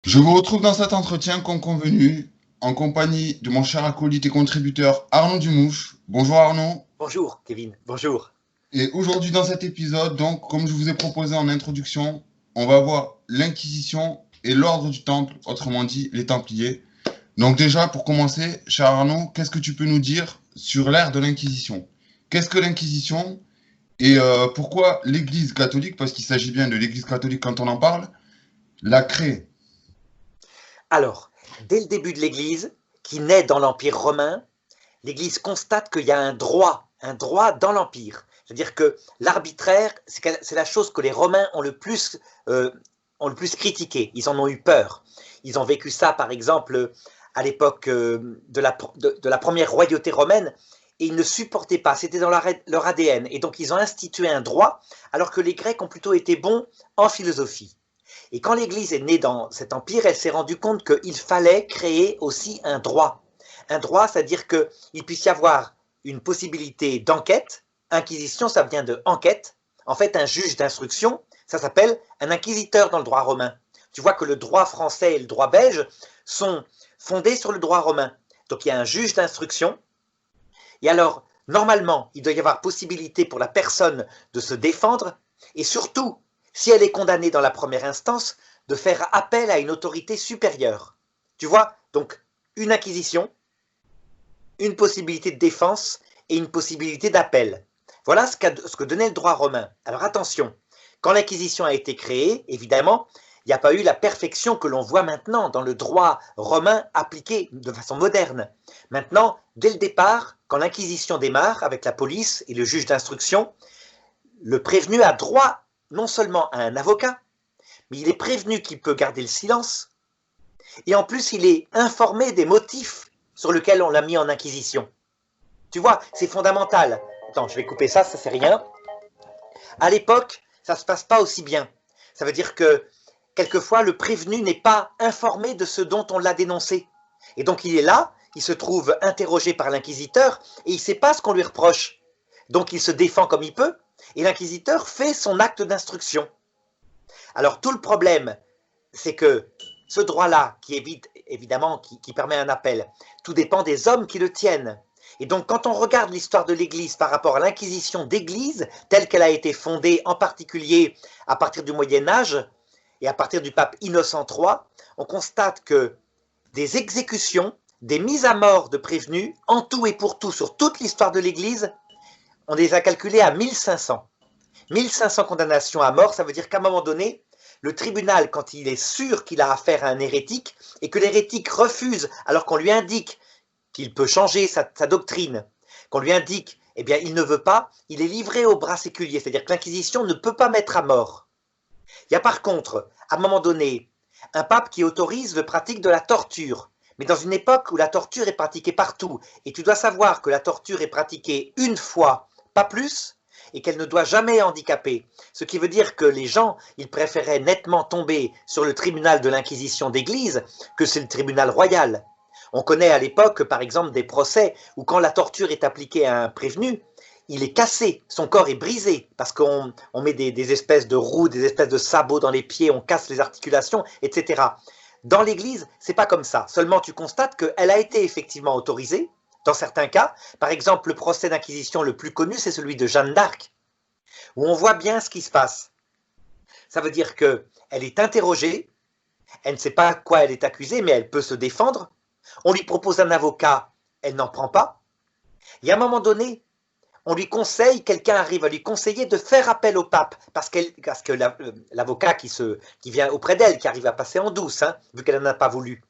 Je vous retrouve dans cet entretien comme convenu, en compagnie de mon cher acolyte et contributeur Arnaud Dumouche. Bonjour Arnaud. Bonjour Kevin, bonjour. Et aujourd'hui dans cet épisode, donc comme je vous ai proposé en introduction, on va voir l'Inquisition et l'ordre du Temple, autrement dit les Templiers. Donc déjà pour commencer, cher Arnaud, qu'est-ce que tu peux nous dire sur l'ère de l'Inquisition? Qu'est-ce que l'Inquisition et pourquoi l'Église catholique, parce qu'il s'agit bien de l'Église catholique quand on en parle, l'a créée? Alors, dès le début de l'Église, qui naît dans l'Empire romain, l'Église constate qu'il y a un droit dans l'Empire. C'est-à-dire que l'arbitraire, c'est la chose que les Romains ont le plus critiqué. Ils en ont eu peur. Ils ont vécu ça, par exemple, à l'époque de la première royauté romaine, et ils ne supportaient pas, c'était dans leur ADN. Et donc ils ont institué un droit, alors que les Grecs ont plutôt été bons en philosophie. Et quand l'Église est née dans cet empire, elle s'est rendue compte qu'il fallait créer aussi un droit. Un droit, c'est-à-dire qu'il puisse y avoir une possibilité d'enquête. Inquisition, ça vient de enquête. En fait, un juge d'instruction, ça s'appelle un inquisiteur dans le droit romain. Tu vois que le droit français et le droit belge sont fondés sur le droit romain. Donc il y a un juge d'instruction. Et alors, normalement, il doit y avoir possibilité pour la personne de se défendre et surtout, si elle est condamnée dans la première instance, de faire appel à une autorité supérieure. Tu vois, donc une acquisition, une possibilité de défense et une possibilité d'appel. Voilà ce que donnait le droit romain. Alors attention, quand l'Inquisition a été créée, évidemment, il n'y a pas eu la perfection que l'on voit maintenant dans le droit romain appliqué de façon moderne. Maintenant, dès le départ, quand l'Inquisition démarre avec la police et le juge d'instruction, le prévenu a droit non seulement à un avocat, mais il est prévenu qu'il peut garder le silence, et en plus il est informé des motifs sur lesquels on l'a mis en inquisition. Tu vois, c'est fondamental. Attends, je vais couper ça, ça c'est rien. À l'époque, ça ne se passe pas aussi bien. Ça veut dire que quelquefois le prévenu n'est pas informé de ce dont on l'a dénoncé. Et donc il est là, il se trouve interrogé par l'inquisiteur, et il ne sait pas ce qu'on lui reproche. Donc il se défend comme il peut, et l'inquisiteur fait son acte d'instruction. Alors tout le problème, c'est que ce droit-là, qui évite évidemment, qui permet un appel, tout dépend des hommes qui le tiennent. Et donc quand on regarde l'histoire de l'Église par rapport à l'inquisition d'Église, telle qu'elle a été fondée en particulier à partir du Moyen-Âge et à partir du pape Innocent III, on constate que des exécutions, des mises à mort de prévenus, en tout et pour tout sur toute l'histoire de l'Église, on les a calculées à 1500. 1500 condamnations à mort, ça veut dire qu'à un moment donné, le tribunal, quand il est sûr qu'il a affaire à un hérétique, et que l'hérétique refuse, alors qu'on lui indique qu'il peut changer sa doctrine, qu'on lui indique, eh bien, il ne veut pas, il est livré au bras séculier, c'est-à-dire que l'Inquisition ne peut pas mettre à mort. Il y a par contre, à un moment donné, un pape qui autorise la pratique de la torture, mais dans une époque où la torture est pratiquée partout, et tu dois savoir que la torture est pratiquée une fois, pas plus, et qu'elle ne doit jamais handicaper. Ce qui veut dire que les gens, ils préféraient nettement tomber sur le tribunal de l'Inquisition d'Église que c'est le tribunal royal. On connaît à l'époque, par exemple, des procès où quand la torture est appliquée à un prévenu, il est cassé, son corps est brisé, parce qu'on met des espèces de roues, des espèces de sabots dans les pieds, on casse les articulations, etc. Dans l'Église, c'est pas comme ça. Seulement, tu constates qu'elle a été effectivement autorisée, dans certains cas. Par exemple, le procès d'inquisition le plus connu, c'est celui de Jeanne d'Arc, où on voit bien ce qui se passe. Ça veut dire qu'elle est interrogée, elle ne sait pas quoi elle est accusée, mais elle peut se défendre. On lui propose un avocat, elle n'en prend pas. Et à un moment donné, on lui conseille, quelqu'un arrive à lui conseiller de faire appel au pape, parce que l'avocat qui vient auprès d'elle, qui arrive à passer en douce, hein, vu qu'elle n'en a pas voulu,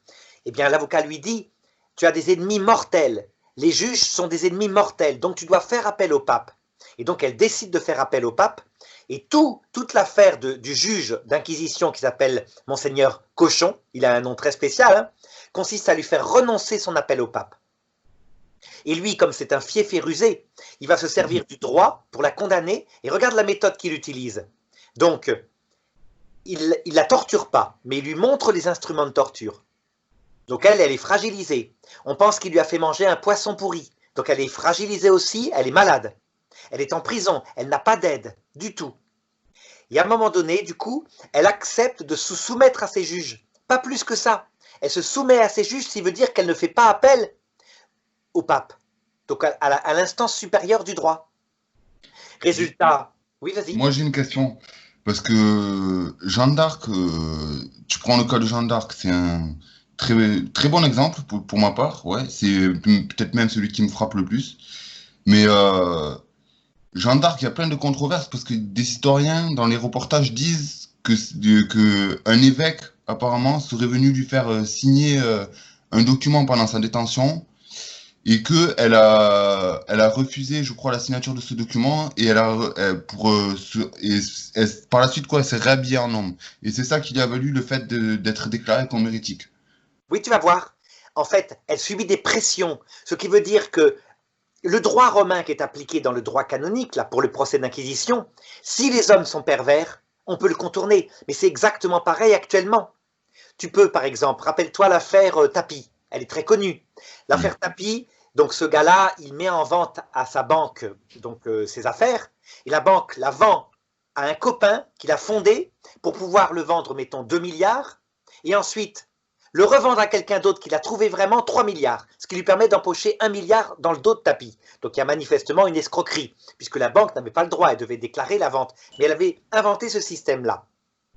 eh bien l'avocat lui dit, tu as des ennemis mortels, les juges sont des ennemis mortels, donc tu dois faire appel au pape. Et donc elle décide de faire appel au pape, et toute l'affaire du juge d'inquisition qui s'appelle Monseigneur Cochon, il a un nom très spécial, hein, consiste à lui faire renoncer son appel au pape. Et lui, comme c'est un fiefé rusé, il va se servir du droit pour la condamner, et regarde la méthode qu'il utilise. Donc, il la torture pas, mais il lui montre les instruments de torture. Donc elle est fragilisée. On pense qu'il lui a fait manger un poisson pourri. Donc elle est fragilisée aussi, elle est malade. Elle est en prison, elle n'a pas d'aide, du tout. Et à un moment donné, du coup, elle accepte de se soumettre à ses juges. Pas plus que ça. Elle se soumet à ses juges, ce qui veut dire qu'elle ne fait pas appel au pape, donc à l'instance supérieure du droit. Résultat, oui, vas-y. Moi, j'ai une question. Parce que Jeanne d'Arc, tu prends le cas de Jeanne d'Arc, c'est un très, très bon exemple pour ma part. Ouais, c'est peut-être même celui qui me frappe le plus. Mais Jeanne d'Arc, il y a plein de controverses parce que des historiens dans les reportages disent que un évêque apparemment serait venu lui faire signer un document pendant sa détention et que elle a refusé, je crois, la signature de ce document et par la suite quoi, elle s'est réhabillée en homme. Et c'est ça qui lui a valu le fait d'être déclarée comme hérétique. Oui, tu vas voir. En fait, elle subit des pressions, ce qui veut dire que le droit romain qui est appliqué dans le droit canonique, là, pour le procès d'inquisition, si les hommes sont pervers, on peut le contourner. Mais c'est exactement pareil actuellement. Tu peux, par exemple, rappelle-toi l'affaire Tapie. Elle est très connue. L'affaire Tapie, donc ce gars-là, il met en vente à sa banque donc ses affaires, et la banque la vend à un copain qu'il a fondé pour pouvoir le vendre, mettons, 2 milliards, et ensuite le revendre à quelqu'un d'autre qu'il a trouvé vraiment 3 milliards, ce qui lui permet d'empocher 1 milliard dans le dos de Tapie. Donc il y a manifestement une escroquerie, puisque la banque n'avait pas le droit, elle devait déclarer la vente, mais elle avait inventé ce système-là.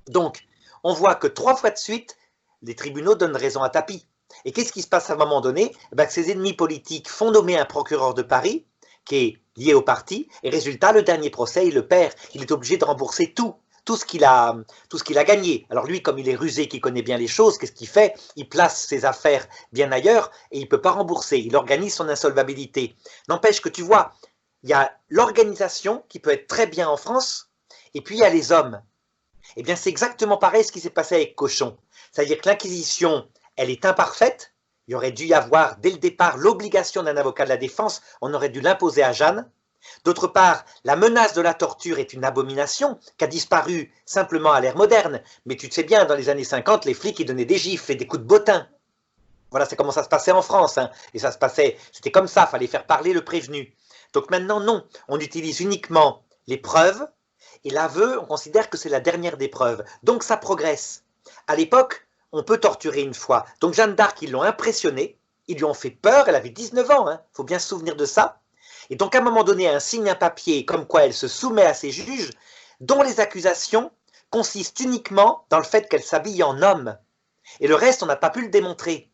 Donc, on voit que 3 fois de suite, les tribunaux donnent raison à Tapie. Et qu'est-ce qui se passe à un moment donné? Que ses ennemis politiques font nommer un procureur de Paris, qui est lié au parti, et résultat, le dernier procès, il le perd. Il est obligé de rembourser tout ce qu'il a gagné. Alors lui, comme il est rusé, qui connaît bien les choses, qu'est-ce qu'il fait? Il place ses affaires bien ailleurs et il ne peut pas rembourser. Il organise son insolvabilité. N'empêche que tu vois, il y a l'organisation qui peut être très bien en France, et puis il y a les hommes. Eh bien, c'est exactement pareil ce qui s'est passé avec Cochon. C'est-à-dire que l'Inquisition, elle est imparfaite. Il aurait dû y avoir, dès le départ, l'obligation d'un avocat de la défense. On aurait dû l'imposer à Jeanne. D'autre part, la menace de la torture est une abomination qui a disparu simplement à l'ère moderne. Mais tu te sais bien, dans les années 50, les flics, ils donnaient des gifles et des coups de bottin. Voilà, c'est comment ça se passait en France. Hein. Et ça se passait, c'était comme ça, il fallait faire parler le prévenu. Donc maintenant, non, on utilise uniquement les preuves. Et l'aveu, on considère que c'est la dernière des preuves. Donc ça progresse. À l'époque, on peut torturer une fois. Donc Jeanne d'Arc, ils l'ont impressionnée. Ils lui ont fait peur, elle avait 19 ans. Il faut bien se souvenir de ça. Et donc, à un moment donné, elle signe un papier comme quoi elle se soumet à ses juges, dont les accusations consistent uniquement dans le fait qu'elle s'habille en homme. Et le reste, on n'a pas pu le démontrer.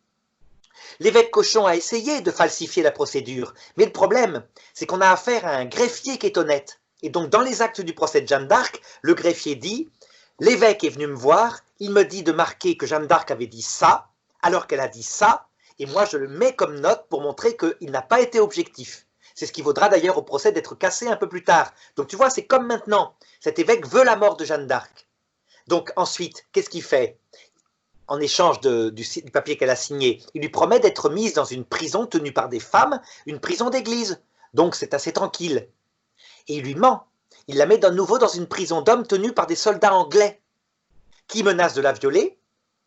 L'évêque Cochon a essayé de falsifier la procédure, mais le problème, c'est qu'on a affaire à un greffier qui est honnête. Et donc, dans les actes du procès de Jeanne d'Arc, le greffier dit « L'évêque est venu me voir, il me dit de marquer que Jeanne d'Arc avait dit ça, alors qu'elle a dit ça, et moi je le mets comme note pour montrer qu'il n'a pas été objectif. » C'est ce qui vaudra d'ailleurs au procès d'être cassé un peu plus tard. Donc tu vois, c'est comme maintenant. Cet évêque veut la mort de Jeanne d'Arc. Donc ensuite, qu'est-ce qu'il fait? En échange du papier qu'elle a signé, il lui promet d'être mise dans une prison tenue par des femmes, une prison d'église. Donc c'est assez tranquille. Et il lui ment. Il la met de nouveau dans une prison d'hommes tenue par des soldats anglais qui menacent de la violer.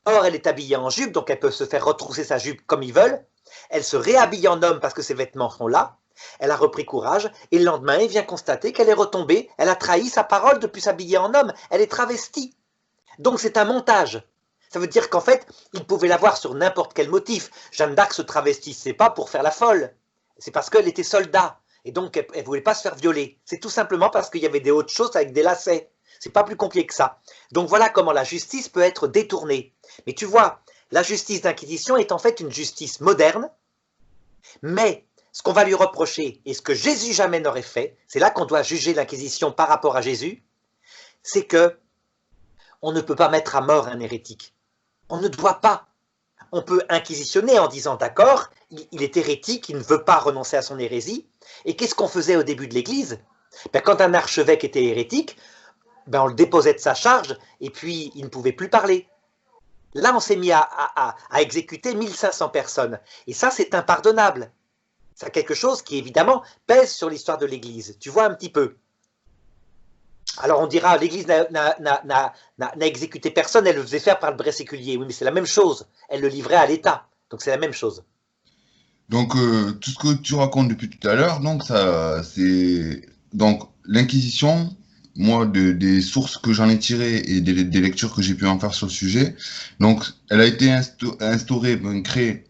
Or, elle est habillée en jupe, donc elle peut se faire retrousser sa jupe comme ils veulent. Elle se réhabille en homme parce que ses vêtements sont là. Elle a repris courage et le lendemain, il vient constater qu'elle est retombée. Elle a trahi sa parole depuis s'habiller en homme. Elle est travestie. Donc c'est un montage. Ça veut dire qu'en fait, il pouvait l'avoir sur n'importe quel motif. Jeanne d'Arc se travestissait pas pour faire la folle. C'est parce qu'elle était soldat. Et donc, elle ne voulait pas se faire violer. C'est tout simplement parce qu'il y avait des autres choses avec des lacets. C'est pas plus compliqué que ça. Donc voilà comment la justice peut être détournée. Mais tu vois, la justice d'inquisition est en fait une justice moderne, mais ce qu'on va lui reprocher, et ce que Jésus jamais n'aurait fait, c'est là qu'on doit juger l'Inquisition par rapport à Jésus, c'est que on ne peut pas mettre à mort un hérétique. On ne doit pas. On peut inquisitionner en disant d'accord, il est hérétique, il ne veut pas renoncer à son hérésie. Et qu'est-ce qu'on faisait au début de l'Église? Quand un archevêque était hérétique, on le déposait de sa charge et puis il ne pouvait plus parler. Là, on s'est mis à exécuter 1500 personnes. Et ça, c'est impardonnable. C'est quelque chose qui, évidemment, pèse sur l'histoire de l'Église. Tu vois un petit peu. Alors, on dira, l'Église n'a exécuté personne, elle le faisait faire par le bret séculier. Oui, mais c'est la même chose. Elle le livrait à l'État. Donc, c'est la même chose. Donc, tout ce que tu racontes depuis tout à l'heure, donc, ça, c'est. Donc, l'Inquisition, moi, des sources que j'en ai tirées et des lectures que j'ai pu en faire sur le sujet. Donc, elle a été instaurée, créée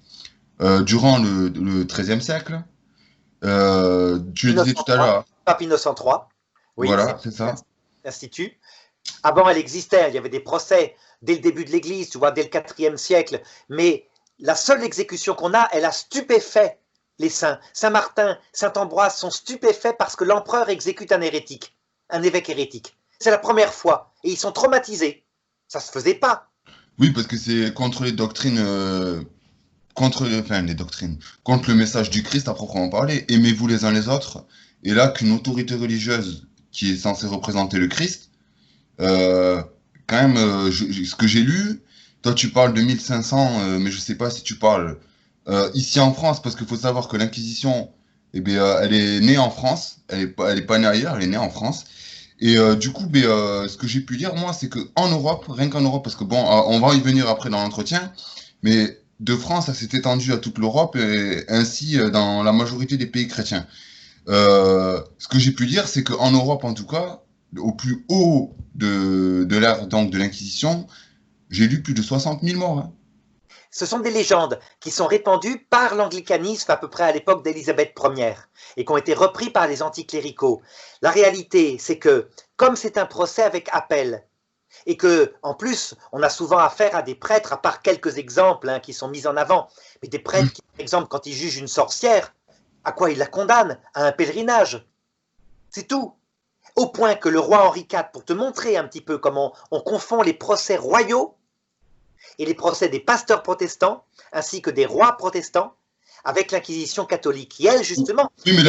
durant le XIIIe siècle. Tu le disais tout à 1903, l'heure, pape Innocent III, oui, c'est voilà, c'est ça. l'institut. Avant, elle existait, il y avait des procès dès le début de l'Église, tu vois, dès le IVe siècle, mais la seule exécution qu'on a, elle a stupéfait les saints. Saint-Martin, Saint-Ambroise sont stupéfaits parce que l'empereur exécute un hérétique, un évêque hérétique. C'est la première fois, et ils sont traumatisés. Ça se faisait pas. Oui, parce que c'est contre les doctrines, enfin les doctrines, contre le message du Christ à proprement parler. Aimez-vous les uns les autres. Et là, qu'une autorité religieuse qui est censée représenter le Christ, euh, quand même, ce que j'ai lu, toi tu parles de 1500, mais je sais pas si tu parles ici en France, parce qu'il faut savoir que l'Inquisition, eh bien, elle est née en France, elle est pas née ailleurs, elle est née en France. Et du coup, ce que j'ai pu lire, moi, c'est qu'en Europe, rien qu'en Europe, parce que bon, on va y venir après dans l'entretien, mais de France, ça s'est étendu à toute l'Europe et ainsi dans la majorité des pays chrétiens. Ce que j'ai pu lire, c'est qu'en Europe, en tout cas, au plus haut de l'ère donc de l'Inquisition, j'ai lu plus de 60 000 morts, hein. Ce sont des légendes qui sont répandues par l'anglicanisme à peu près à l'époque d'Élisabeth Ier et qui ont été repris par les anticléricaux. La réalité, c'est que comme c'est un procès avec appel, et que en plus on a souvent affaire à des prêtres, à part quelques exemples qui sont mis en avant, mais des prêtres qui, par exemple, quand ils jugent une sorcière, à quoi ils la condamnent? À un pèlerinage. C'est tout. Au point que le roi Henri IV, pour te montrer un petit peu comment on confond les procès royaux et les procès des pasteurs protestants, ainsi que des rois protestants, avec l'Inquisition catholique, qui elle, justement, Oui, mais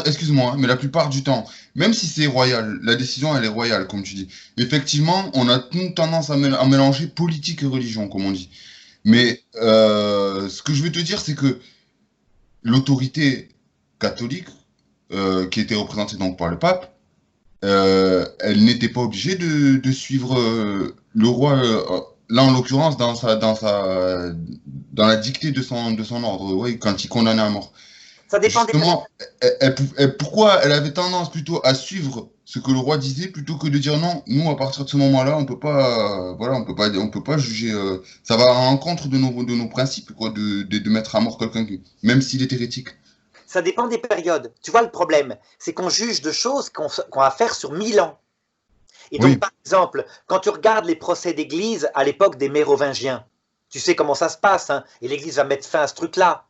excuse-moi, hein, mais la plupart du temps, même si c'est royal, la décision elle est royale, comme tu dis. Effectivement, on a une tendance à mélanger politique et religion, comme on dit. Mais ce que je veux te dire, c'est que l'autorité catholique, qui était représentée donc par le pape, elle n'était pas obligée de suivre le roi, là en l'occurrence dans la dictée de son ordre, oui, quand il condamnait à mort. ça dépend des périodes. Justement, pourquoi elle avait tendance plutôt à suivre ce que le roi disait plutôt que de dire non, nous à partir de ce moment-là, on peut pas, voilà, on peut pas juger, ça va à l'encontre de nos principes, quoi, de mettre à mort quelqu'un, même s'il est hérétique. Ça dépend des périodes. Tu vois, le problème, c'est qu'on juge de choses qu'on va faire sur 1000 ans. Et donc, Oui, par exemple, quand tu regardes les procès d'église à l'époque des Mérovingiens, tu sais comment ça se passe, hein, et l'église va mettre fin à ce truc-là.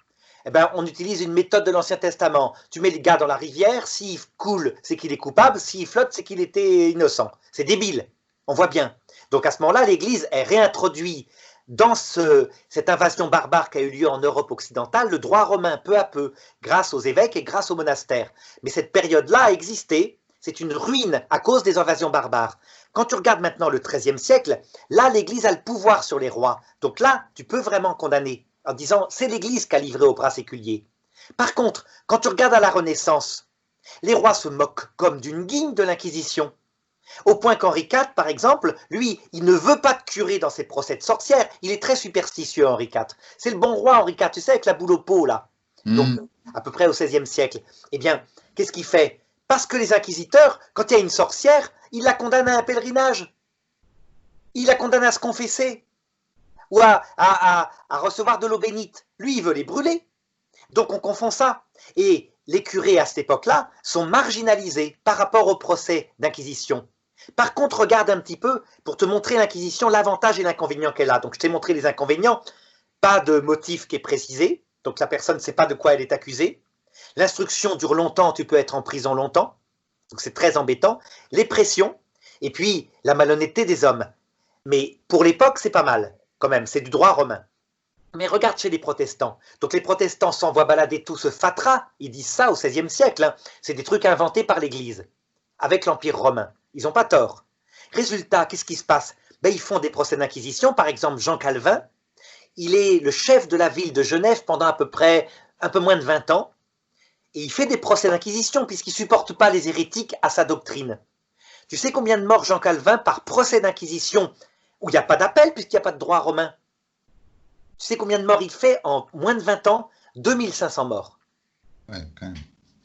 Eh ben, on utilise une méthode de l'Ancien Testament. Tu mets le gars dans la rivière, s'il coule, c'est qu'il est coupable, s'il flotte, c'est qu'il était innocent. C'est débile. On voit bien. Donc à ce moment-là, l'Église est réintroduit dans cette invasion barbare qui a eu lieu en Europe occidentale, le droit romain peu à peu, grâce aux évêques et grâce aux monastères. Mais cette période-là a existé, c'est une ruine à cause des invasions barbares. Quand tu regardes maintenant le XIIIe siècle, là l'Église a le pouvoir sur les rois. Donc là, tu peux vraiment condamner en disant c'est l'Église qui a livré au bras séculier. Par contre, quand tu regardes à la Renaissance, les rois se moquent comme d'une guigne de l'Inquisition. Au point qu'Henri IV, par exemple, lui, il ne veut pas de curé dans ses procès de sorcières. Il est très superstitieux, Henri IV. C'est le bon roi, Henri IV, tu sais, avec la boule au pot, là. Donc, hmm, à peu près au XVIe siècle. Eh bien, qu'est-ce qu'il fait? Parce que les inquisiteurs, quand il y a une sorcière, ils la condamnent à un pèlerinage. Ils la condamnent à se confesser ou à recevoir de l'eau bénite. Lui, il veut les brûler. Donc, on confond ça. Et les curés, à cette époque-là, sont marginalisés par rapport au procès d'inquisition. Par contre, regarde un petit peu, pour te montrer l'Inquisition, l'avantage et l'inconvénient qu'elle a. Donc, je t'ai montré les inconvénients. Pas de motif qui est précisé. Donc, la personne ne sait pas de quoi elle est accusée. L'instruction dure longtemps, tu peux être en prison longtemps. Donc, c'est très embêtant. Les pressions. Et puis, la malhonnêteté des hommes. Mais pour l'époque, c'est pas mal, quand même. C'est du droit romain. Mais regarde chez les protestants. Donc, les protestants s'envoient balader tout ce fatras. Ils disent ça au XVIe siècle. Hein. C'est des trucs inventés par l'Église. Avec l'Empire romain. Ils n'ont pas tort. Résultat, qu'est-ce qui se passe? Ben, ils font des procès d'inquisition. Par exemple, Jean Calvin, il est le chef de la ville de Genève pendant à peu près un peu moins de 20 ans. Et il fait des procès d'inquisition puisqu'il ne supporte pas les hérétiques à sa doctrine. Tu sais combien de morts Jean Calvin par procès d'inquisition où il n'y a pas d'appel puisqu'il n'y a pas de droit romain? Tu sais combien de morts il fait en moins de 20 ans? 2500 morts. ouais, quand même.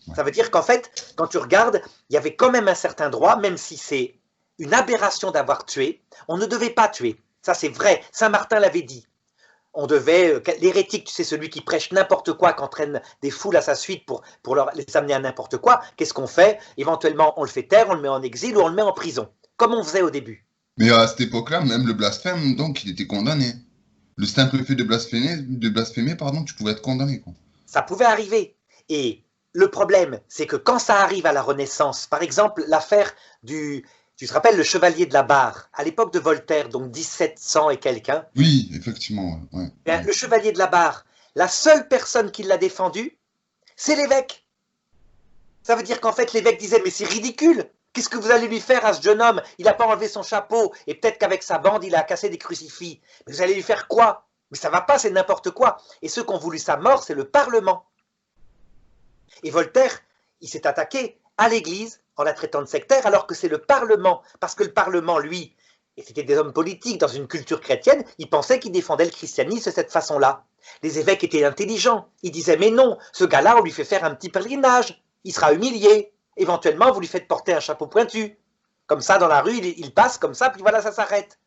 Ouais. Ça veut dire qu'en fait, quand tu regardes, il y avait quand même un certain droit, même si c'est une aberration d'avoir tué, on ne devait pas tuer. Ça, c'est vrai. Saint Martin l'avait dit. On devait, l'hérétique, tu sais, celui qui prêche n'importe quoi, qui entraîne des foules à sa suite pour les amener à n'importe quoi, qu'est-ce qu'on fait? Éventuellement, on le fait taire, on le met en exil ou on le met en prison, comme on faisait au début. Mais à cette époque-là, même le blasphème, donc, il était condamné. Le simple fait de blasphémer, pardon, tu pouvais être condamné, quoi. Ça pouvait arriver. Et le problème, c'est que quand ça arrive à la Renaissance, par exemple, l'affaire du, tu te rappelles, le chevalier de la Barre, à l'époque de Voltaire, donc 1700 et quelqu'un, Oui, effectivement, ouais. bien, le chevalier de la Barre, la seule personne qui l'a défendu, c'est l'évêque. Ça veut dire qu'en fait, l'évêque disait, mais c'est ridicule. Qu'est-ce que vous allez lui faire à ce jeune homme? Il n'a pas enlevé son chapeau, et peut-être qu'avec sa bande, il a cassé des crucifix. Mais vous allez lui faire quoi? Mais ça va pas, c'est n'importe quoi. Et ceux qui ont voulu sa mort, c'est le Parlement. Et Voltaire, il s'est attaqué à l'Église en la traitant de sectaire, alors que c'est le Parlement. Parce que le Parlement, lui, et c'était des hommes politiques dans une culture chrétienne, ils pensaient qu'ils défendaient le christianisme de cette façon-là. Les évêques étaient intelligents. Ils disaient, mais non, ce gars-là, on lui fait faire un petit pèlerinage. Il sera humilié. Éventuellement, vous lui faites porter un chapeau pointu. Comme ça, dans la rue, il passe comme ça, puis voilà, ça s'arrête.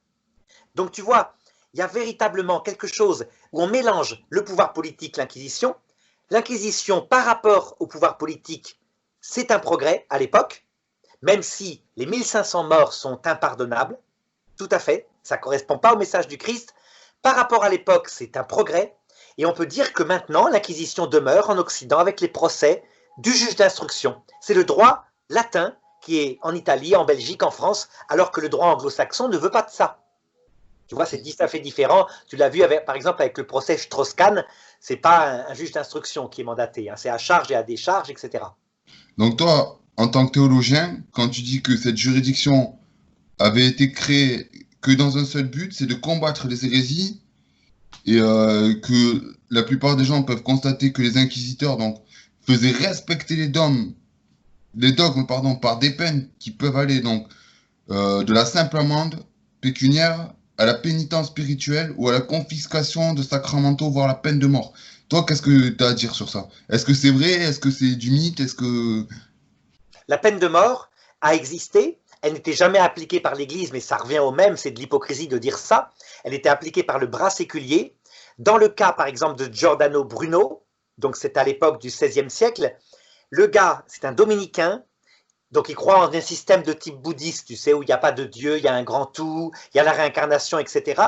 Donc, tu vois, il y a véritablement quelque chose où on mélange le pouvoir politique, l'Inquisition. L'Inquisition, par rapport au pouvoir politique, c'est un progrès à l'époque, même si les 1500 morts sont impardonnables, tout à fait, ça ne correspond pas au message du Christ. Par rapport à l'époque, c'est un progrès, et on peut dire que maintenant, l'Inquisition demeure en Occident avec les procès du juge d'instruction. C'est le droit latin qui est en Italie, en Belgique, en France, alors que le droit anglo-saxon ne veut pas de ça. Tu vois, c'est tout à fait différent. Tu l'as vu, avec, par exemple, avec le procès Strauss-Kahn, ce n'est pas un juge d'instruction qui est mandaté, hein, c'est à charge et à décharge, etc. Donc toi, en tant que théologien, quand tu dis que cette juridiction avait été créée que dans un seul but, c'est de combattre les hérésies, et que la plupart des gens peuvent constater que les inquisiteurs donc, faisaient respecter les dogmes pardon, par des peines qui peuvent aller donc, de la simple amende pécuniaire à la pénitence spirituelle ou à la confiscation de sacramentaux, voire la peine de mort. Toi, qu'est-ce que tu as à dire sur ça? Est-ce que c'est vrai? Est-ce que c'est du mythe? Est-ce que... La peine de mort a existé. Elle n'était jamais appliquée par l'Église, mais ça revient au même, c'est de l'hypocrisie de dire ça. Elle était appliquée par le bras séculier. Dans le cas, par exemple, de Giordano Bruno, donc c'est à l'époque du XVIe siècle, le gars, c'est un dominicain, donc il croit en un système de type bouddhiste, tu sais, où il n'y a pas de Dieu, il y a un grand tout, il y a la réincarnation, etc.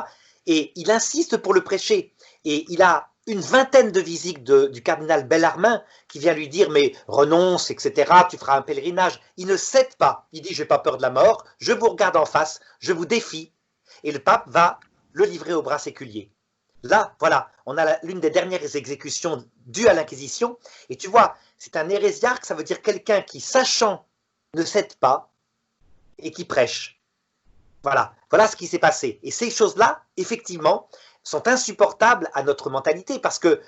Et il insiste pour le prêcher. Et il a une vingtaine de visites du cardinal Bellarmin qui vient lui dire, mais renonce, etc., tu feras un pèlerinage. Il ne cède pas. Il dit, je n'ai pas peur de la mort, je vous regarde en face, je vous défie. Et le pape va le livrer au bras séculier. Là, voilà, on a l'une des dernières exécutions dues à l'Inquisition. Et tu vois, c'est un hérésiarque, ça veut dire quelqu'un qui, sachant, ne cède pas et qui prêche. Voilà, voilà ce qui s'est passé. Et ces choses-là, effectivement, sont insupportables à notre mentalité parce que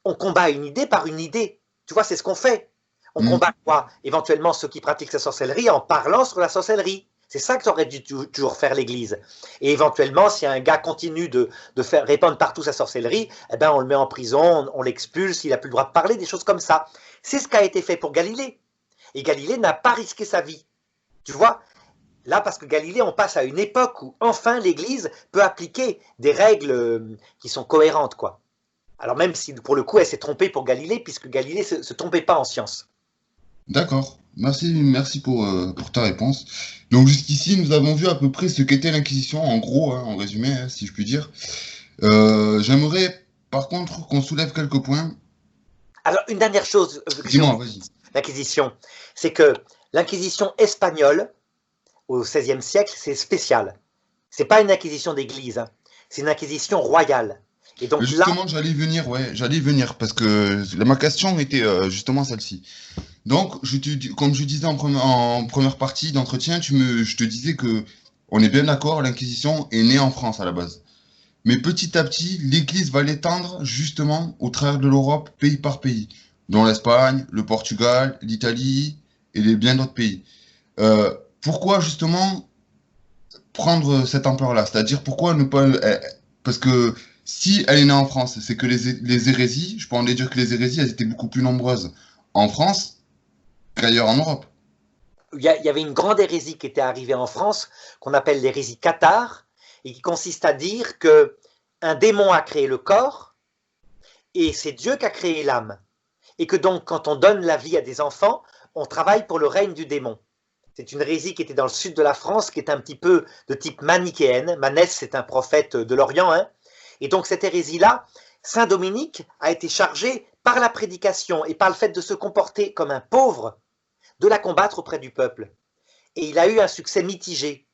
on combat une idée par une idée. Tu vois, c'est ce qu'on fait. On combat quoi? Éventuellement ceux qui pratiquent la sorcellerie en parlant sur la sorcellerie. C'est ça que aurait dû toujours faire l'Église. Et éventuellement, si un gars continue de faire répandre partout sa sorcellerie, eh ben on le met en prison, on l'expulse, il n'a plus le droit de parler, des choses comme ça. C'est ce qui a été fait pour Galilée. Et Galilée n'a pas risqué sa vie. Tu vois, là, parce que Galilée, on passe à une époque où enfin l'Église peut appliquer des règles qui sont cohérentes, quoi. Alors même si pour le coup, elle s'est trompée pour Galilée, puisque Galilée ne se trompait pas en science. D'accord. Merci pour ta réponse. Donc jusqu'ici, nous avons vu à peu près ce qu'était l'Inquisition, en gros, hein, en résumé, hein, si je puis dire. J'aimerais, par contre, qu'on soulève quelques points. Alors, une dernière chose, Dis-moi, vas-y. l'Inquisition, c'est que l'Inquisition espagnole, au XVIe siècle, c'est spécial. C'est pas une inquisition d'église, hein. C'est une inquisition royale. Et donc justement, là, j'allais y venir, parce que ma question était justement celle-ci. Donc, comme je disais en première partie d'entretien, je te disais que on est bien d'accord, l'Inquisition est née en France à la base. Mais petit à petit, l'Église va l'étendre justement au travers de l'Europe, pays par pays, dont l'Espagne, le Portugal, l'Italie et bien d'autres pays. Pourquoi justement prendre cette ampleur-là? C'est-à-dire pourquoi ne pas... Parce que si elle est née en France, c'est que les hérésies, je peux en déduire que les hérésies, elles étaient beaucoup plus nombreuses en France qu'ailleurs en Europe. Il y avait une grande hérésie qui était arrivée en France, qu'on appelle l'hérésie cathare, et qui consiste à dire que un démon a créé le corps, et c'est Dieu qui a créé l'âme. Et que donc, quand on donne la vie à des enfants, on travaille pour le règne du démon. C'est une hérésie qui était dans le sud de la France, qui est un petit peu de type manichéenne. Manès, c'est un prophète de l'Orient. Hein. Et donc, cette hérésie-là, Saint Dominique a été chargé par la prédication et par le fait de se comporter comme un pauvre, de la combattre auprès du peuple. Et il a eu un succès mitigé.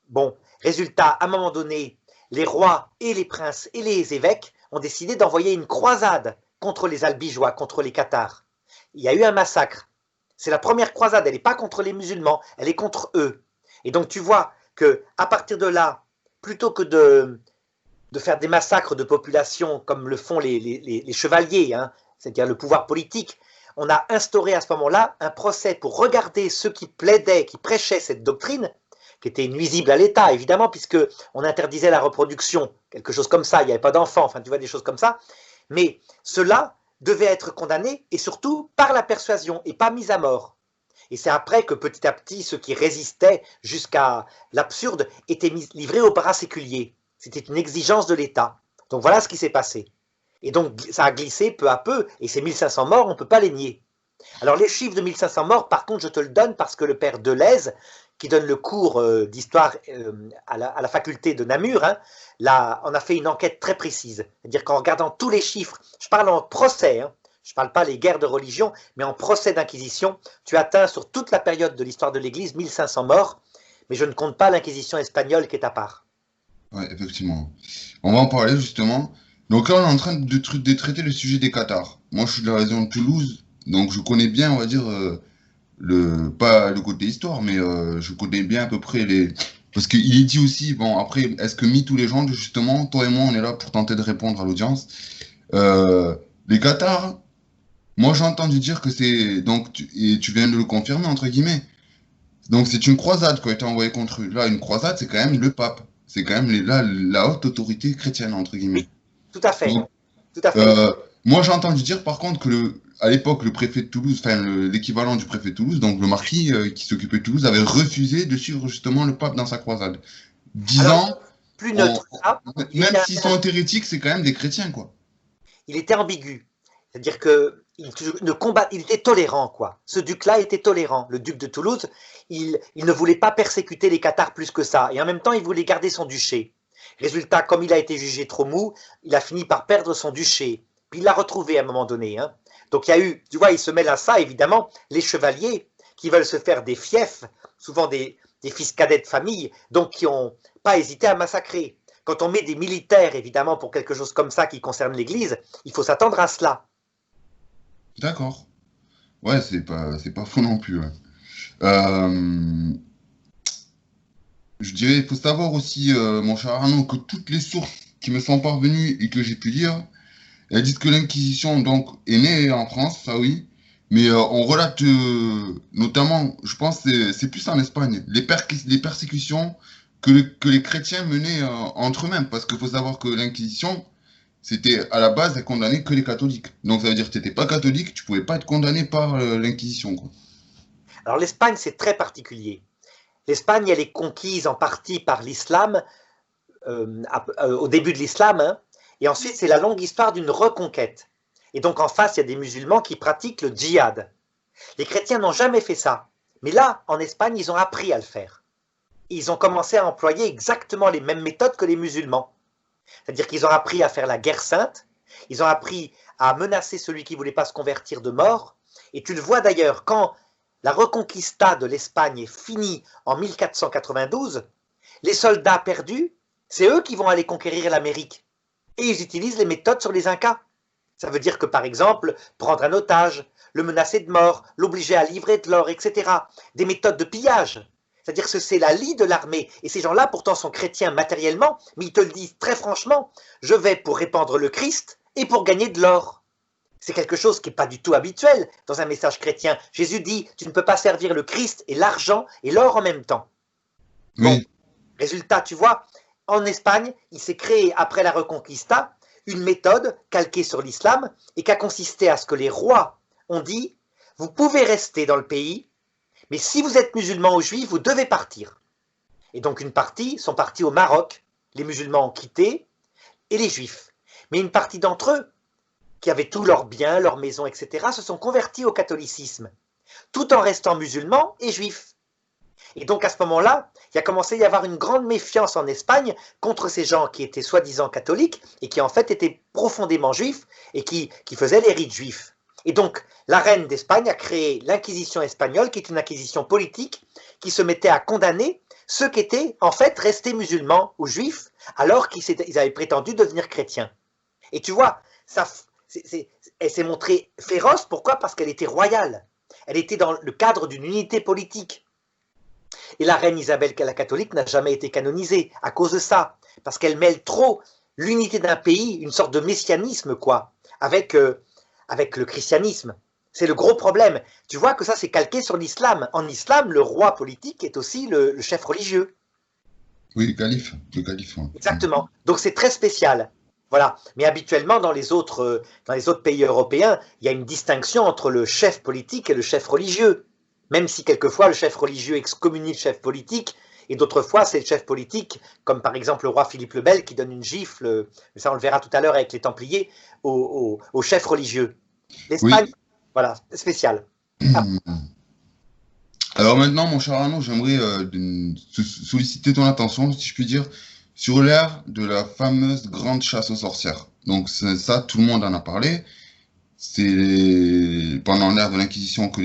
Bon, résultat, à un moment donné, les rois et les princes et les évêques ont décidé d'envoyer une croisade contre les albigeois, contre les cathares. Il y a eu un massacre. C'est la première croisade, elle n'est pas contre les musulmans, elle est contre eux. Et donc tu vois qu'à partir de là, plutôt que de faire des massacres de population comme le font les chevaliers, hein, c'est-à-dire le pouvoir politique, on a instauré à ce moment-là un procès pour regarder ceux qui plaidaient, qui prêchaient cette doctrine, qui était nuisible à l'État, évidemment, puisqu'on interdisait la reproduction, quelque chose comme ça, il n'y avait pas d'enfants, enfin tu vois, des choses comme ça, mais ceux-là devaient être condamnés, et surtout par la persuasion, et pas mis à mort. Et c'est après que petit à petit, ceux qui résistaient jusqu'à l'absurde étaient livrés au paraséculier. C'était une exigence de l'État. Donc voilà ce qui s'est passé. Et donc ça a glissé peu à peu, et ces 1500 morts, on ne peut pas les nier. Alors les chiffres de 1500 morts, par contre, je te le donne parce que le père Deleuze, qui donne le cours d'histoire à la faculté de Namur, hein, là, on a fait une enquête très précise. C'est-à-dire qu'en regardant tous les chiffres, je parle en procès, hein, je ne parle pas les guerres de religion, mais en procès d'inquisition, tu atteins sur toute la période de l'histoire de l'Église 1500 morts, mais je ne compte pas l'inquisition espagnole qui est à part. Ouais, effectivement. On va en parler justement. Donc là, on est en train de traiter le sujet des Qatars. Moi, je suis de la région de Toulouse, donc je connais bien, on va dire, pas le côté histoire, mais je connais bien à peu près les. Parce qu'il est dit aussi, bon, après, est-ce que tous les gens, justement, toi et moi, on est là pour tenter de répondre à l'audience. Les Qatars, moi, j'ai entendu dire que c'est. Donc, et tu viens de le confirmer, entre guillemets. Donc, c'est une croisade qui a été envoyée contre eux. Là, une croisade, c'est quand même le pape. C'est quand même là, la haute autorité chrétienne, entre guillemets. Oui, tout à fait. Donc, Tout à fait. moi, j'ai entendu dire, par contre, que à l'époque, le préfet de Toulouse, enfin, l'équivalent du préfet de Toulouse, donc le marquis qui s'occupait de Toulouse, avait refusé de suivre justement le pape dans sa croisade. Alors, Disant, plus neutre que ça, même s'ils sont hérétiques, c'est quand même des chrétiens, quoi. il était ambigu. C'est-à-dire il était tolérant, quoi. Ce duc-là était tolérant. Le duc de Toulouse, il ne voulait pas persécuter les Cathares plus que ça. Et en même temps, il voulait garder son duché. Résultat, comme il a été jugé trop mou, il a fini par perdre son duché. Puis il l'a retrouvé à un moment donné. Hein. Donc il y a eu, tu vois, il se mêle à ça, évidemment, les chevaliers qui veulent se faire des fiefs, souvent des fils cadets de famille, donc qui n'ont pas hésité à massacrer. Quand on met des militaires, évidemment, pour quelque chose comme ça qui concerne l'Église, il faut s'attendre à cela. D'accord. Ouais, c'est pas faux non plus. Ouais. Euh, je dirais, il faut savoir aussi, mon cher Arnaud, que toutes les sources qui me sont parvenues et que j'ai pu lire, elles disent que l'Inquisition donc est née en France, ça oui, mais on relate notamment, je pense, c'est plus en Espagne, les persécutions que les chrétiens menaient entre eux-mêmes, parce qu'il faut savoir que l'Inquisition, c'était à la base, elle condamnait que les catholiques. Donc ça veut dire que tu n'étais pas catholique, tu pouvais pas être condamné par l'Inquisition, quoi. Alors l'Espagne, c'est très particulier. L'Espagne, elle est conquise en partie par l'islam, au début de l'islam, hein, et ensuite c'est la longue histoire d'une reconquête. Et donc en face, il y a des musulmans qui pratiquent le djihad. Les chrétiens n'ont jamais fait ça. Mais là, en Espagne, ils ont appris à le faire. Et ils ont commencé à employer exactement les mêmes méthodes que les musulmans. C'est-à-dire qu'ils ont appris à faire la guerre sainte, ils ont appris à menacer celui qui ne voulait pas se convertir de mort. Et tu le vois d'ailleurs, quand la reconquista de l'Espagne est finie en 1492, les soldats perdus, c'est eux qui vont aller conquérir l'Amérique. Et ils utilisent les méthodes sur les Incas. Ça veut dire que, par exemple, prendre un otage, le menacer de mort, l'obliger à livrer de l'or, etc. Des méthodes de pillage. C'est-à-dire que c'est la lie de l'armée. Et ces gens-là, pourtant, sont chrétiens matériellement, mais ils te le disent très franchement, je vais pour répandre le Christ et pour gagner de l'or. C'est quelque chose qui n'est pas du tout habituel dans un message chrétien. Jésus dit, tu ne peux pas servir le Christ et l'argent et l'or en même temps. Bon, Oui, résultat, tu vois, en Espagne, il s'est créé, après la Reconquista, une méthode calquée sur l'islam et qui a consisté à ce que les rois ont dit, vous pouvez rester dans le pays, mais si vous êtes musulman ou juif, vous devez partir. Et donc une partie sont partis au Maroc, les musulmans ont quitté, et les juifs. Mais une partie d'entre eux, qui avaient tous leurs biens, leurs maisons, etc., se sont convertis au catholicisme, tout en restant musulmans et juifs. Et donc à ce moment-là, il a commencé à y avoir une grande méfiance en Espagne contre ces gens qui étaient soi-disant catholiques et qui en fait étaient profondément juifs et qui faisaient les rites juifs. Et donc la reine d'Espagne a créé l'inquisition espagnole, qui est une inquisition politique qui se mettait à condamner ceux qui étaient en fait restés musulmans ou juifs alors qu'ils avaient prétendu devenir chrétiens. Et tu vois, elle s'est montrée féroce, pourquoi? Parce qu'elle était royale. Elle était dans le cadre d'une unité politique. Et la reine Isabelle la catholique n'a jamais été canonisée à cause de ça, parce qu'elle mêle trop l'unité d'un pays, une sorte de messianisme, quoi, avec le christianisme. C'est le gros problème. Tu vois que ça, c'est calqué sur l'islam. En islam, le roi politique est aussi le chef religieux. Oui, le calife. Ouais. Exactement. Donc c'est très spécial. Voilà. Mais habituellement, dans les autres pays européens, il y a une distinction entre le chef politique et le chef religieux. Même si quelquefois le chef religieux excommunie le chef politique, et d'autres fois c'est le chef politique, comme par exemple le roi Philippe le Bel qui donne une gifle, ça on le verra tout à l'heure avec les Templiers, au chef religieux. L'Espagne, oui. Voilà, spécial. Ah. Alors maintenant, mon cher Arnaud, j'aimerais solliciter ton attention, si je puis dire, sur l'ère de la fameuse grande chasse aux sorcières. Donc ça, tout le monde en a parlé. C'est pendant l'ère de l'Inquisition que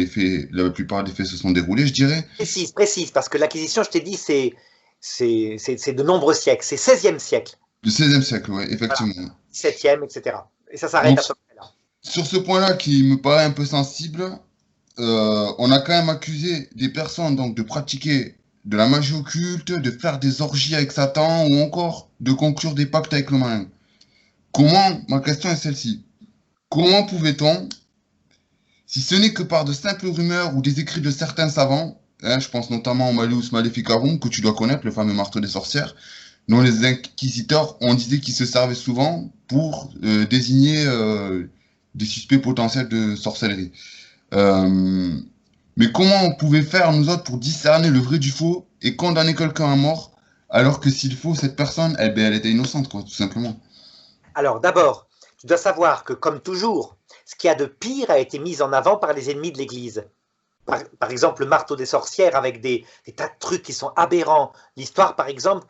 la plupart des faits se sont déroulés, je dirais. Précise, parce que l'Inquisition, je t'ai dit, c'est de nombreux siècles, c'est 16e siècle. Le 16e siècle, oui, effectivement. Voilà. 17e, etc. Et ça s'arrête à peu près là. Sur ce point-là, qui me paraît un peu sensible, on a quand même accusé des personnes donc, de pratiquer de la magie occulte, de faire des orgies avec Satan, ou encore de conclure des pactes avec le malin. Ma question est celle-ci. Comment pouvait-on, si ce n'est que par de simples rumeurs ou des écrits de certains savants, je pense notamment au Malleus Maleficarum, que tu dois connaître, le fameux marteau des sorcières, dont les inquisiteurs ont dit qu'ils se servaient souvent pour désigner des suspects potentiels de sorcellerie. Mais comment on pouvait faire, nous autres, pour discerner le vrai du faux et condamner quelqu'un à mort, alors que s'il faut, cette personne, elle était innocente, quoi, tout simplement. Alors, d'abord, tu dois savoir que, comme toujours, ce qu'il y a de pire a été mis en avant par les ennemis de l'Église. Par exemple, le marteau des sorcières avec des tas de trucs qui sont aberrants. L'histoire, par exemple,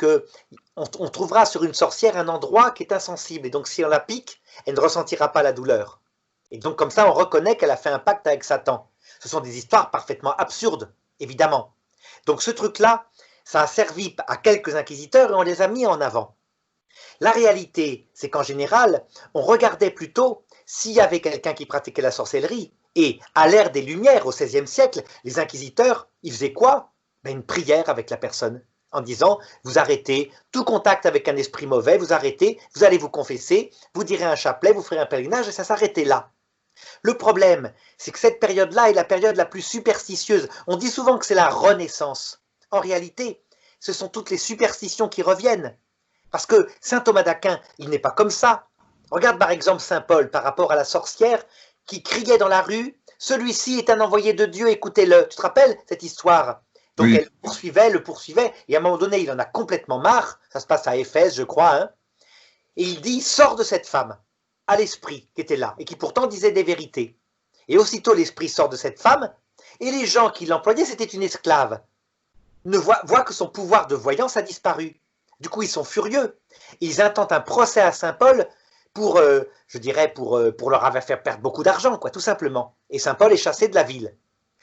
qu'on trouvera sur une sorcière un endroit qui est insensible. Et donc, si on la pique, elle ne ressentira pas la douleur. Et donc, comme ça, on reconnaît qu'elle a fait un pacte avec Satan. Ce sont des histoires parfaitement absurdes, évidemment. Donc, ce truc-là, ça a servi à quelques inquisiteurs et on les a mis en avant. La réalité, c'est qu'en général, on regardait plutôt s'il y avait quelqu'un qui pratiquait la sorcellerie. Et à l'ère des Lumières, au XVIe siècle, les inquisiteurs, ils faisaient quoi? Une prière avec la personne, en disant, vous arrêtez tout contact avec un esprit mauvais, vous arrêtez, vous allez vous confesser, vous direz un chapelet, vous ferez un pèlerinage, et ça s'arrêtait là. Le problème, c'est que cette période-là est la période la plus superstitieuse. On dit souvent que c'est la Renaissance. En réalité, ce sont toutes les superstitions qui reviennent. Parce que saint Thomas d'Aquin, il n'est pas comme ça. Regarde par exemple saint Paul par rapport à la sorcière qui criait dans la rue « Celui-ci est un envoyé de Dieu, écoutez-le ». Tu te rappelles cette histoire? Donc oui. Elle le poursuivait, et à un moment donné, il en a complètement marre. Ça se passe à Éphèse, je crois. Hein, et il dit « Sors de cette femme », à l'esprit qui était là, et qui pourtant disait des vérités. Et aussitôt l'esprit sort de cette femme, et les gens qui l'employaient, c'était une esclave, voient que son pouvoir de voyance a disparu. Du coup, ils sont furieux. Ils intentent un procès à saint Paul pour, je dirais, pour leur avoir fait perdre beaucoup d'argent, quoi, tout simplement. Et saint Paul est chassé de la ville.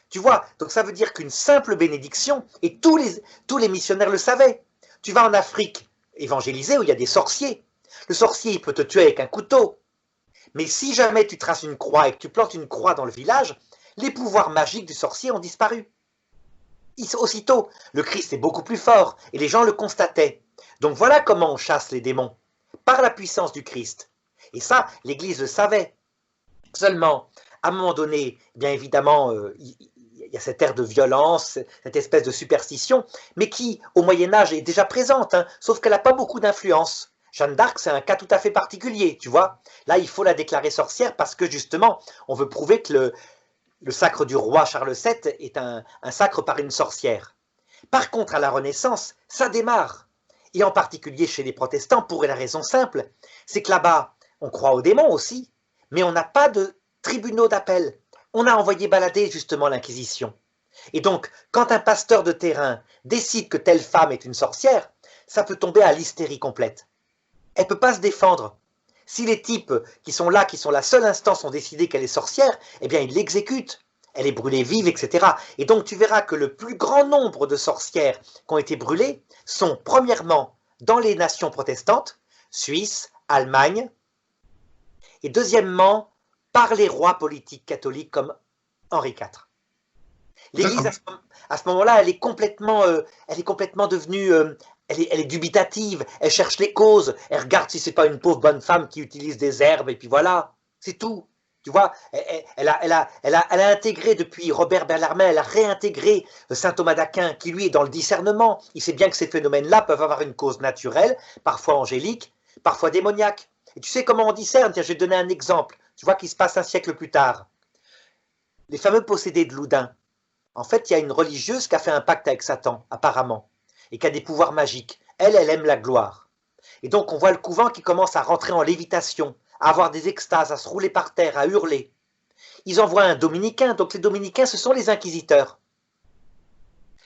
Tu vois, donc ça veut dire qu'une simple bénédiction, et tous les missionnaires le savaient. Tu vas en Afrique évangéliser où il y a des sorciers. Le sorcier, il peut te tuer avec un couteau. Mais si jamais tu traces une croix et que tu plantes une croix dans le village, les pouvoirs magiques du sorcier ont disparu. Aussitôt, le Christ est beaucoup plus fort, et les gens le constataient. Donc voilà comment on chasse les démons, par la puissance du Christ. Et ça, l'Église le savait. Seulement, à un moment donné, bien évidemment, il y a cette ère de violence, cette espèce de superstition, mais qui, au Moyen-Âge, est déjà présente, hein, sauf qu'elle n'a pas beaucoup d'influence. Jeanne d'Arc, c'est un cas tout à fait particulier, tu vois. Là, il faut la déclarer sorcière parce que, justement, on veut prouver que le sacre du roi Charles VII est un sacre par une sorcière. Par contre, à la Renaissance, ça démarre. Et en particulier chez les protestants, pour la raison simple, c'est que là-bas, on croit aux démons aussi, mais on n'a pas de tribunaux d'appel. On a envoyé balader justement l'Inquisition. Et donc, quand un pasteur de terrain décide que telle femme est une sorcière, ça peut tomber à l'hystérie complète. Elle ne peut pas se défendre. Si les types qui sont là, qui sont la seule instance, ont décidé qu'elle est sorcière, eh bien ils l'exécutent. Elle est brûlée vive, etc. Et donc tu verras que le plus grand nombre de sorcières qui ont été brûlées sont premièrement dans les nations protestantes, Suisse, Allemagne, et deuxièmement par les rois politiques catholiques comme Henri IV. L'Église, à ce moment-là, elle est complètement devenue, elle est dubitative, elle cherche les causes, elle regarde si c'est pas une pauvre bonne femme qui utilise des herbes, et puis voilà, c'est tout. Tu vois, elle a intégré depuis Robert Bellarmine, elle a réintégré saint Thomas d'Aquin, qui lui est dans le discernement. Il sait bien que ces phénomènes-là peuvent avoir une cause naturelle, parfois angélique, parfois démoniaque. Et tu sais comment on discerne? Tiens, je vais te donner un exemple. Tu vois, qui se passe un siècle plus tard. Les fameux possédés de Loudun. En fait, il y a une religieuse qui a fait un pacte avec Satan, apparemment, et qui a des pouvoirs magiques. Elle aime la gloire. Et donc, on voit le couvent qui commence à rentrer en lévitation, à avoir des extases, à se rouler par terre, à hurler. Ils envoient un dominicain, donc les dominicains, ce sont les inquisiteurs.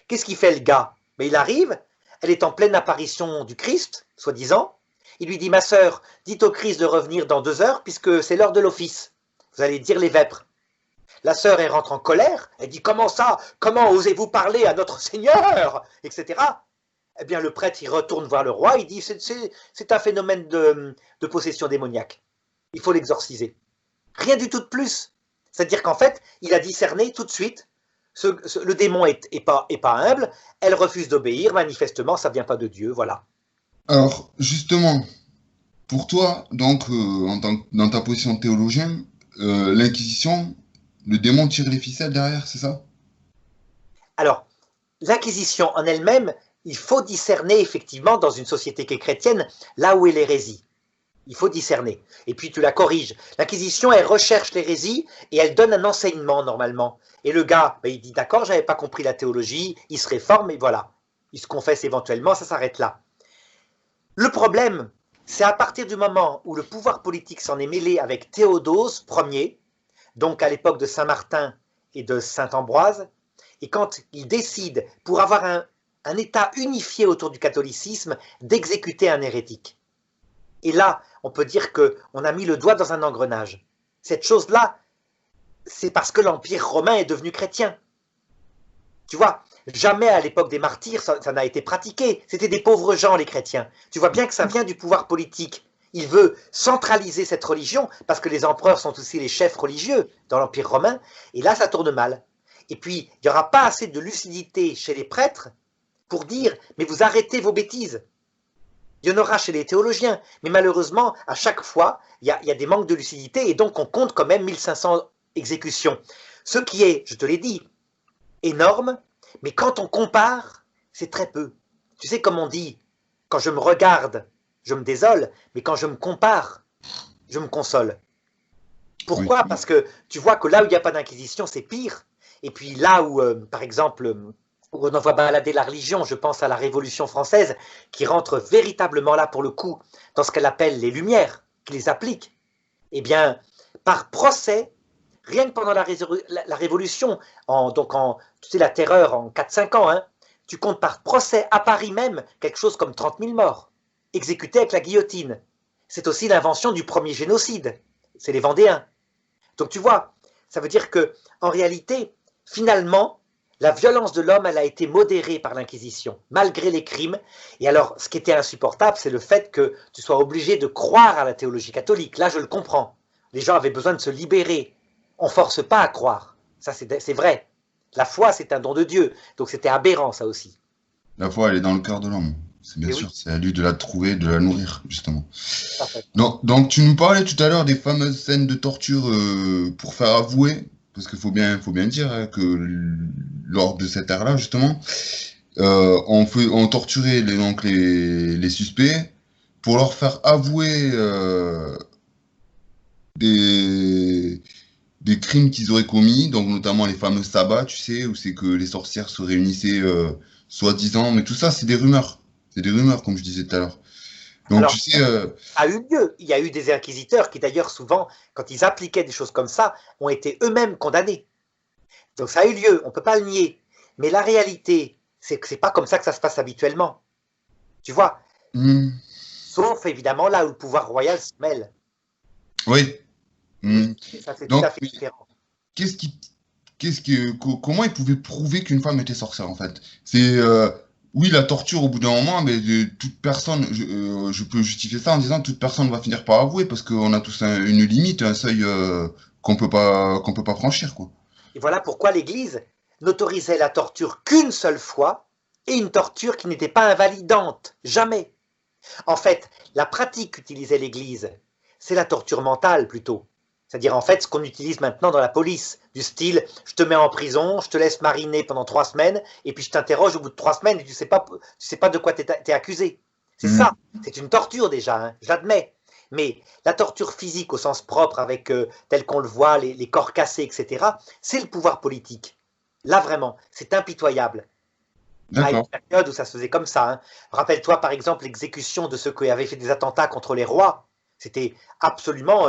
Qu'est-ce qu'il fait le gars? Mais il arrive, elle est en pleine apparition du Christ, soi-disant. Il lui dit, ma sœur, dites au Christ de revenir dans 2 heures, puisque c'est l'heure de l'office. Vous allez dire les vêpres. La sœur, elle rentre en colère, elle dit, comment ça? Comment osez-vous parler à notre Seigneur? Etc. Eh bien, le prêtre, il retourne voir le roi, il dit, c'est un phénomène de possession démoniaque. Il faut l'exorciser. Rien du tout de plus. C'est-à-dire qu'en fait, il a discerné tout de suite, le démon est pas humble, elle refuse d'obéir, manifestement, ça ne vient pas de Dieu, voilà. Alors, justement, pour toi, donc, dans ta position de théologien, l'Inquisition, le démon tire les ficelles derrière, c'est ça? Alors, l'Inquisition en elle-même, il faut discerner effectivement dans une société qui est chrétienne, là où est l'hérésie. Il faut discerner. Et puis tu la corriges. L'Inquisition, elle recherche l'hérésie et elle donne un enseignement normalement. Et le gars, ben, il dit d'accord, j'avais pas compris la théologie, il se réforme et voilà. Il se confesse éventuellement, ça s'arrête là. Le problème, c'est à partir du moment où le pouvoir politique s'en est mêlé avec Théodose Ier, donc à l'époque de Saint-Martin et de Saint-Ambroise, et quand il décide, pour avoir un État unifié autour du catholicisme, d'exécuter un hérétique. Et là, on peut dire qu'on a mis le doigt dans un engrenage. Cette chose-là, c'est parce que l'Empire romain est devenu chrétien. Tu vois, jamais à l'époque des martyrs, ça n'a été pratiqué. C'était des pauvres gens, les chrétiens. Tu vois bien que ça vient du pouvoir politique. Il veut centraliser cette religion, parce que les empereurs sont aussi les chefs religieux dans l'Empire romain, et là, ça tourne mal. Et puis, il n'y aura pas assez de lucidité chez les prêtres pour dire « mais vous arrêtez vos bêtises ». Il y en aura chez les théologiens, mais malheureusement, à chaque fois, il y a des manques de lucidité, et donc on compte quand même 1500 exécutions. Ce qui est, je te l'ai dit, énorme, mais quand on compare, c'est très peu. Tu sais comme on dit, quand je me regarde, je me désole, mais quand je me compare, je me console. Pourquoi? Parce que tu vois que là où il n'y a pas d'inquisition, c'est pire. Et puis là où, par exemple, où on envoie balader la religion, je pense à la Révolution française, qui rentre véritablement là, pour le coup, dans ce qu'elle appelle les Lumières, qui les applique. Eh bien, par procès, rien que pendant la Révolution, tu sais, la terreur en 4-5 ans, hein, tu comptes par procès à Paris même quelque chose comme 30 000 morts, exécutés avec la guillotine. C'est aussi l'invention du premier génocide, c'est les Vendéens. Donc tu vois, ça veut dire que en réalité, finalement, la violence de l'homme, elle a été modérée par l'Inquisition, malgré les crimes. Et alors, ce qui était insupportable, c'est le fait que tu sois obligé de croire à la théologie catholique. Là, je le comprends. Les gens avaient besoin de se libérer. On ne force pas à croire. Ça, c'est vrai. La foi, c'est un don de Dieu. Donc, c'était aberrant, ça aussi. La foi, elle est dans le cœur de l'homme. C'est bien sûr, c'est à lui de la trouver, de la nourrir, justement. Donc, tu nous parlais tout à l'heure des fameuses scènes de torture pour faire avouer. Parce qu'il faut bien dire hein, que lors de cette ère-là, justement, on torturait les suspects pour leur faire avouer des des crimes qu'ils auraient commis, donc notamment les fameux sabbats, tu sais, où c'est que les sorcières se réunissaient soi-disant, mais tout ça, c'est des rumeurs. C'est des rumeurs, comme je disais tout à l'heure. Donc, tu Alors, sais, a eu lieu. Il y a eu des inquisiteurs qui, d'ailleurs, souvent, quand ils appliquaient des choses comme ça, ont été eux-mêmes condamnés. Donc, ça a eu lieu, on ne peut pas le nier. Mais la réalité, c'est que ce n'est pas comme ça que ça se passe habituellement. Tu vois? hmm, Sauf, évidemment, là où le pouvoir royal se mêle. oui. hmm. Et ça, c'est tout Donc, à fait différent. qu'est-ce qui, comment ils pouvaient prouver qu'une femme était sorcière, en fait? C'est, oui, la torture au bout d'un moment, mais toute personne, je peux justifier ça en disant toute personne va finir par avouer parce qu'on a tous une limite, un seuil qu'on peut pas franchir, quoi. Et voilà pourquoi l'Église n'autorisait la torture qu'une seule fois, et une torture qui n'était pas invalidante, jamais. En fait, la pratique qu'utilisait l'Église, c'est la torture mentale plutôt. C'est-à-dire en fait ce qu'on utilise maintenant dans la police, du style je te mets en prison, je te laisse mariner pendant 3 semaines, et puis je t'interroge au bout de 3 semaines et tu sais pas de quoi t'es accusé. C'est Hmm. ça, c'est une torture déjà, hein, j'admets. Mais la torture physique au sens propre, avec tel qu'on le voit, les corps cassés, etc., c'est le pouvoir politique. Là vraiment, c'est impitoyable. À une D'accord. période où ça se faisait comme ça. Hein. Rappelle-toi par exemple l'exécution de ceux qui avaient fait des attentats contre les rois. C'était absolument...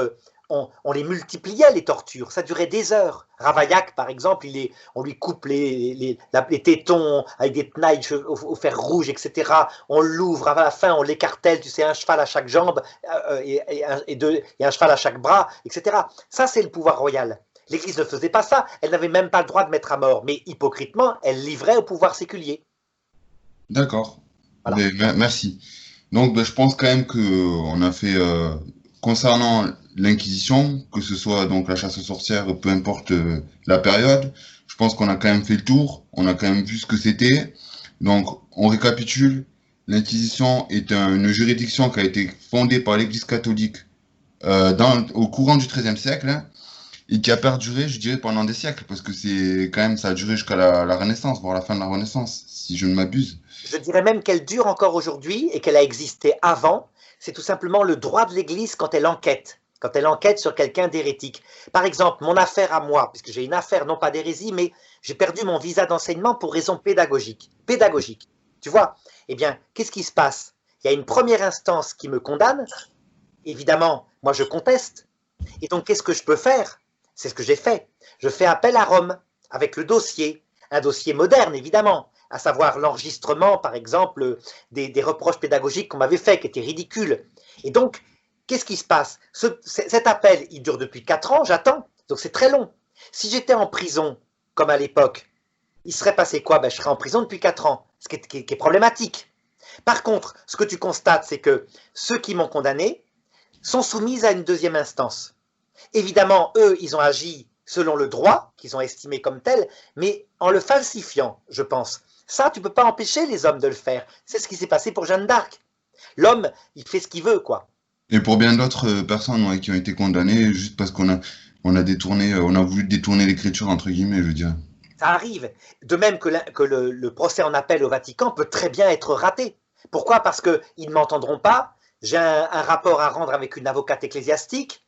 on les multipliait, les tortures. Ça durait des heures. Ravaillac, par exemple, on lui coupe les tétons avec des tenailles au fer rouge, etc. On l'ouvre, à la fin, on l'écartèle, tu sais, un cheval à chaque jambe et un cheval à chaque bras, etc. Ça, c'est le pouvoir royal. L'Église ne faisait pas ça. Elle n'avait même pas le droit de mettre à mort. Mais hypocritement, elle livrait au pouvoir séculier. D'accord. Voilà. Ben, merci. Donc, ben, je pense quand même que on a fait concernant l'Inquisition, que ce soit donc la chasse aux sorcières, peu importe la période, je pense qu'on a quand même fait le tour. On a quand même vu ce que c'était. Donc, on récapitule. L'Inquisition est une juridiction qui a été fondée par l'Église catholique au courant du XIIIe siècle, hein, et qui a perduré, je dirais, pendant des siècles, parce que c'est quand même, ça a duré jusqu'à la Renaissance, voire la fin de la Renaissance, si je ne m'abuse. Je dirais même qu'elle dure encore aujourd'hui et qu'elle a existé avant. C'est tout simplement le droit de l'Église quand elle enquête sur quelqu'un d'hérétique. Par exemple, mon affaire à moi, puisque j'ai une affaire non pas d'hérésie, mais j'ai perdu mon visa d'enseignement pour raison pédagogique. Pédagogique. Tu vois? Eh bien, qu'est-ce qui se passe? Il y a une première instance qui me condamne. Évidemment, moi je conteste. Et donc, qu'est-ce que je peux faire? C'est ce que j'ai fait. Je fais appel à Rome avec le dossier, un dossier moderne évidemment, à savoir l'enregistrement, par exemple, des reproches pédagogiques qu'on m'avait faits, qui étaient ridicules. Et donc, qu'est-ce qui se passe? Cet appel, il dure depuis 4 ans, j'attends, donc c'est très long. Si j'étais en prison, comme à l'époque, il serait passé quoi? Ben, je serais en prison depuis 4 ans, ce qui est problématique. Par contre, ce que tu constates, c'est que ceux qui m'ont condamné sont soumis à une deuxième instance. Évidemment, eux, ils ont agi selon le droit, qu'ils ont estimé comme tel, mais en le falsifiant, je pense. Ça, tu ne peux pas empêcher les hommes de le faire. C'est ce qui s'est passé pour Jeanne d'Arc. L'homme, il fait ce qu'il veut, quoi. Et pour bien d'autres personnes ouais, qui ont été condamnées juste parce on a détourné, on a voulu détourner l'écriture entre guillemets, je veux dire. Ça arrive. De même que le procès en appel au Vatican peut très bien être raté. Pourquoi? Parce qu'ils ne m'entendront pas. J'ai un rapport à rendre avec une avocate ecclésiastique.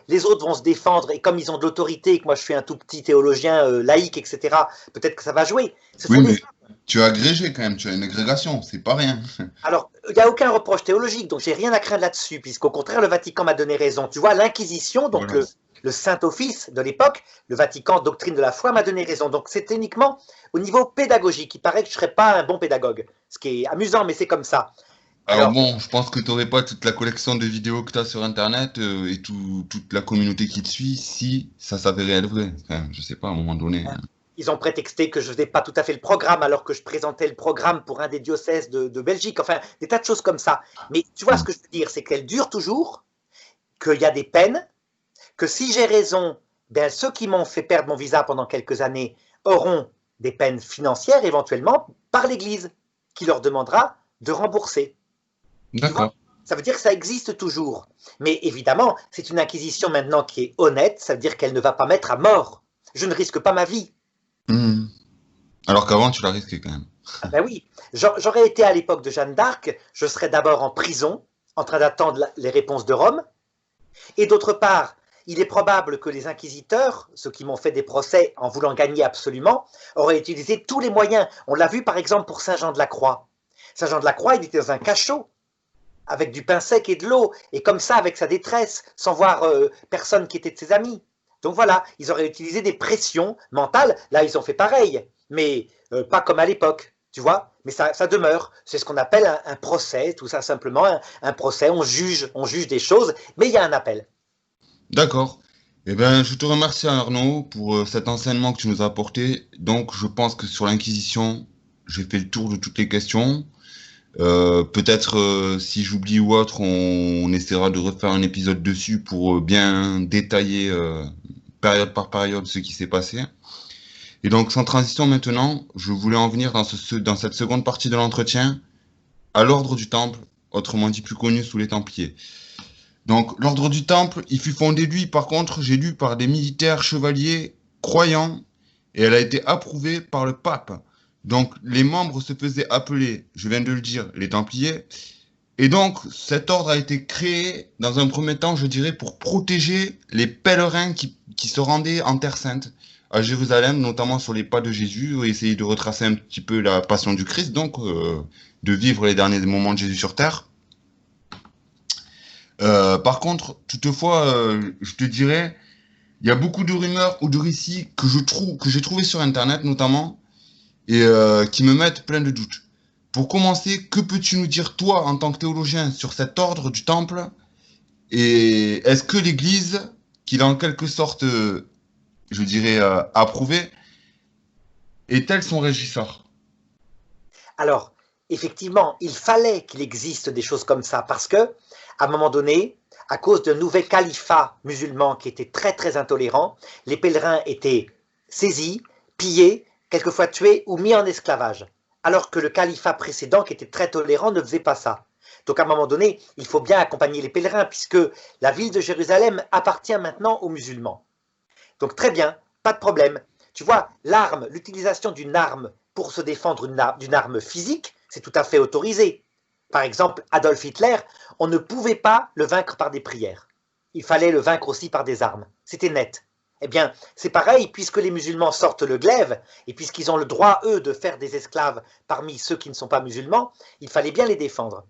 Les autres vont se défendre et comme ils ont de l'autorité et que moi je suis un tout petit théologien laïque, etc., peut-être que ça va jouer. Ce Oui, sont mais des... tu as agrégé quand même, tu as une agrégation, c'est pas rien. Alors, il n'y a aucun reproche théologique, donc j'ai rien à craindre là-dessus, puisqu'au contraire, le Vatican m'a donné raison. Tu vois, l'Inquisition, donc Voilà. le Saint-Office de l'époque, le Vatican, doctrine de la foi, m'a donné raison. Donc c'est uniquement au niveau pédagogique. Il paraît que je ne serais pas un bon pédagogue, ce qui est amusant, mais c'est comme ça. Alors Alors, bon, je pense que tu n'aurais pas toute la collection de vidéos que tu as sur Internet et toute la communauté qui te suit si ça s'avérait être vrai. Enfin, je sais pas, à un moment donné. ils ont prétexté que je ne faisais pas tout à fait le programme, alors que je présentais le programme pour un des diocèses de Belgique. Enfin, des tas de choses comme ça. Mais tu vois, ce que je veux dire, c'est qu'elle dure toujours, qu'il y a des peines, que si j'ai raison, ben, ceux qui m'ont fait perdre mon visa pendant quelques années auront des peines financières éventuellement par l'Église, qui leur demandera de rembourser. Tu vois? D'accord. Ça veut dire que ça existe toujours. Mais évidemment, c'est une inquisition maintenant qui est honnête, ça veut dire qu'elle ne va pas mettre à mort. Je ne risque pas ma vie. Hmm. Alors qu'avant, tu l'as risqué quand même. Ah ben oui, j'aurais été à l'époque de Jeanne d'Arc, je serais d'abord en prison, en train d'attendre les réponses de Rome, et d'autre part, il est probable que les inquisiteurs, ceux qui m'ont fait des procès en voulant gagner absolument, auraient utilisé tous les moyens. On l'a vu par exemple pour Saint Jean de la Croix. Saint Jean de la Croix, il était dans un cachot, avec du pain sec et de l'eau, et comme ça, avec sa détresse, sans voir personne qui était de ses amis. Donc voilà, ils auraient utilisé des pressions mentales. Là, ils ont fait pareil, mais pas comme à l'époque, tu vois. Mais ça demeure. C'est ce qu'on appelle un procès, tout ça simplement, un procès. On juge des choses, mais il y a un appel. D'accord. Eh bien, je te remercie Arnaud pour cet enseignement que tu nous as apporté. Donc, je pense que sur l'Inquisition, j'ai fait le tour de toutes les questions. Peut-être si j'oublie ou autre, on essaiera de refaire un épisode dessus pour bien détailler période par période ce qui s'est passé. Et donc, sans transition maintenant, je voulais en venir dans cette seconde partie de l'entretien à l'ordre du Temple, autrement dit plus connu sous les Templiers. Donc, l'ordre du Temple, il fut fondé, lui, par contre, j'ai lu, par des militaires chevaliers croyants, et elle a été approuvée par le pape. Donc, les membres se faisaient appeler, je viens de le dire, les Templiers. Et donc, cet ordre a été créé, dans un premier temps, je dirais, pour protéger les pèlerins qui se rendaient en Terre Sainte, à Jérusalem, notamment sur les pas de Jésus, et essayer de retracer un petit peu la passion du Christ, donc, de vivre les derniers moments de Jésus sur Terre. Par contre, toutefois, je te dirais, il y a beaucoup de rumeurs ou de récits que j'ai trouvé sur Internet notamment, et qui me mettent plein de doutes. Pour commencer, que peux-tu nous dire toi en tant que théologien sur cet ordre du Temple? Et est-ce que l'Église, qui l'a en quelque sorte, je dirais, approuvé, est-elle son régisseur? Alors, effectivement, il fallait qu'il existe des choses comme ça, parce que, à un moment donné, à cause d'un nouvel califat musulman qui était très très intolérant, les pèlerins étaient saisis, pillés, quelquefois tués ou mis en esclavage, alors que le califat précédent, qui était très tolérant, ne faisait pas ça. Donc à un moment donné, il faut bien accompagner les pèlerins, puisque la ville de Jérusalem appartient maintenant aux musulmans. Donc très bien, pas de problème. Tu vois, l'arme, l'utilisation d'une arme pour se défendre d'une arme physique, c'est tout à fait autorisé. Par exemple, Adolf Hitler, on ne pouvait pas le vaincre par des prières. Il fallait le vaincre aussi par des armes. C'était net. Eh bien, c'est pareil, puisque les musulmans sortent le glaive, et puisqu'ils ont le droit, eux, de faire des esclaves parmi ceux qui ne sont pas musulmans, il fallait bien les défendre.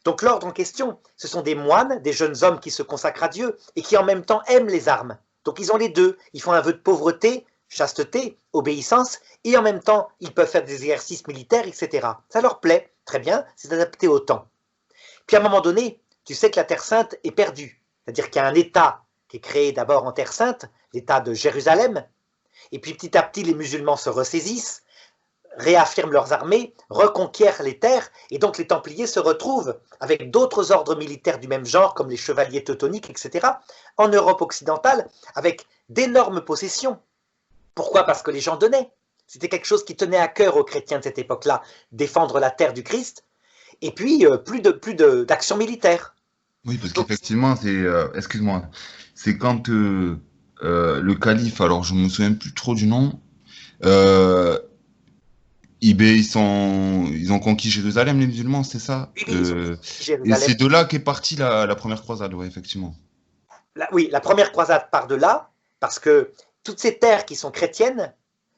Donc l'ordre en question, ce sont des moines, des jeunes hommes qui se consacrent à Dieu, et qui en même temps aiment les armes. Donc ils ont les deux. Ils font un vœu de pauvreté, chasteté, obéissance, et en même temps, ils peuvent faire des exercices militaires, etc. Ça leur plaît, très bien, c'est adapté au temps. Puis à un moment donné, tu sais que la Terre Sainte est perdue. C'est-à-dire qu'il y a un État qui est créé d'abord en Terre Sainte, l'État de Jérusalem, et puis petit à petit, les musulmans se ressaisissent, réaffirment leurs armées, reconquièrent les terres, et donc les Templiers se retrouvent avec d'autres ordres militaires du même genre, comme les chevaliers teutoniques, etc., en Europe occidentale, avec d'énormes possessions. Pourquoi? Parce que les gens donnaient. C'était quelque chose qui tenait à cœur aux chrétiens de cette époque-là, défendre la terre du Christ, et puis plus d'action militaire. Oui, parce qu'effectivement, excuse-moi, c'est quand le calife, alors je me souviens plus trop du nom, euh, ils ont conquis Jérusalem, les musulmans, c'est ça? Oui, ils ont Et Jérusalem. c'est de là qu'est partie la première croisade, ouais, effectivement. Oui, la première croisade part de là, parce que toutes ces terres qui sont chrétiennes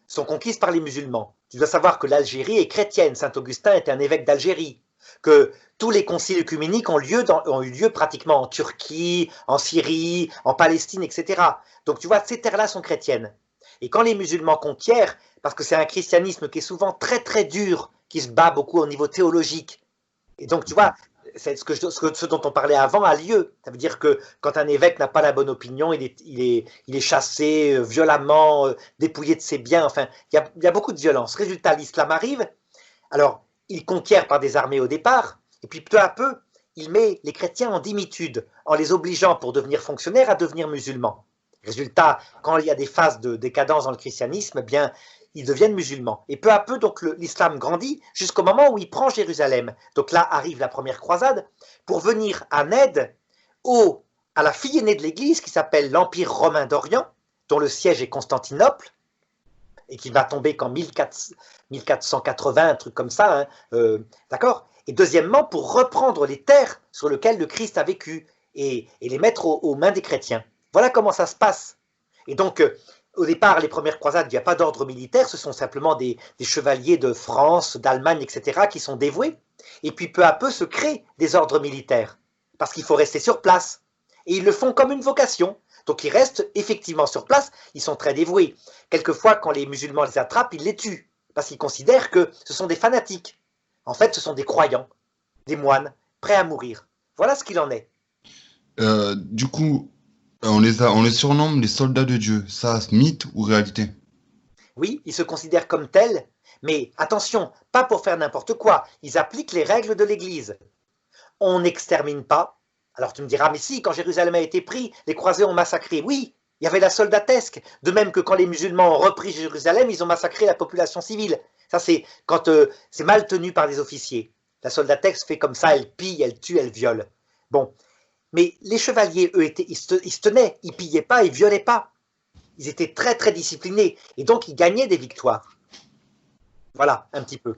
sont conquises par les musulmans. Tu dois savoir que l'Algérie est chrétienne. Saint-Augustin était un évêque d'Algérie. Que tous les conciles œcuméniques ont eu lieu pratiquement en Turquie, en Syrie, en Palestine, etc. Donc tu vois, ces terres-là sont chrétiennes. Et quand les musulmans conquièrent, parce que c'est un christianisme qui est souvent très très dur, qui se bat beaucoup au niveau théologique, et donc tu vois, c'est ce dont on parlait avant a lieu. Ça veut dire que quand un évêque n'a pas la bonne opinion, il est chassé violemment, dépouillé de ses biens, enfin, il y a beaucoup de violence. Résultat, l'islam arrive, alors il conquiert par des armées au départ, et puis peu à peu, il met les chrétiens en dimitude, en les obligeant pour devenir fonctionnaires à devenir musulmans. Résultat, quand il y a des phases de décadence dans le christianisme, eh bien, ils deviennent musulmans. Et peu à peu, donc, l'islam grandit jusqu'au moment où il prend Jérusalem. Donc là arrive la première croisade pour venir en aide à la fille aînée de l'Église qui s'appelle l'Empire romain d'Orient, dont le siège est Constantinople, et qui va tomber qu'en 1480, un truc comme ça, hein, d'accord. Et deuxièmement, pour reprendre les terres sur lesquelles le Christ a vécu et les mettre aux mains des chrétiens. Voilà comment ça se passe. Et donc, au départ, les premières croisades, il n'y a pas d'ordre militaire, ce sont simplement des chevaliers de France, d'Allemagne, etc., qui sont dévoués. Et puis, peu à peu, se créent des ordres militaires, parce qu'il faut rester sur place. Et ils le font comme une vocation. Donc, ils restent effectivement sur place, ils sont très dévoués. Quelquefois, quand les musulmans les attrapent, ils les tuent, parce qu'ils considèrent que ce sont des fanatiques. En fait, ce sont des croyants, des moines, prêts à mourir. Voilà ce qu'il en est. Du coup, on les surnomme les soldats de Dieu. Ça, mythe ou réalité? Oui, ils se considèrent comme tels, mais attention, pas pour faire n'importe quoi. Ils appliquent les règles de l'Église. On n'extermine pas. Alors tu me diras, mais si, quand Jérusalem a été pris, les croisés ont massacré. Oui, il y avait la soldatesque. De même que quand les musulmans ont repris Jérusalem, ils ont massacré la population civile. Ça, c'est quand c'est mal tenu par des officiers. La soldatesque fait comme ça, elle pille, elle tue, elle viole. Bon, mais les chevaliers, eux, ils se tenaient, ils pillaient pas, ils violaient pas. Ils étaient très très disciplinés et donc ils gagnaient des victoires. Voilà, un petit peu.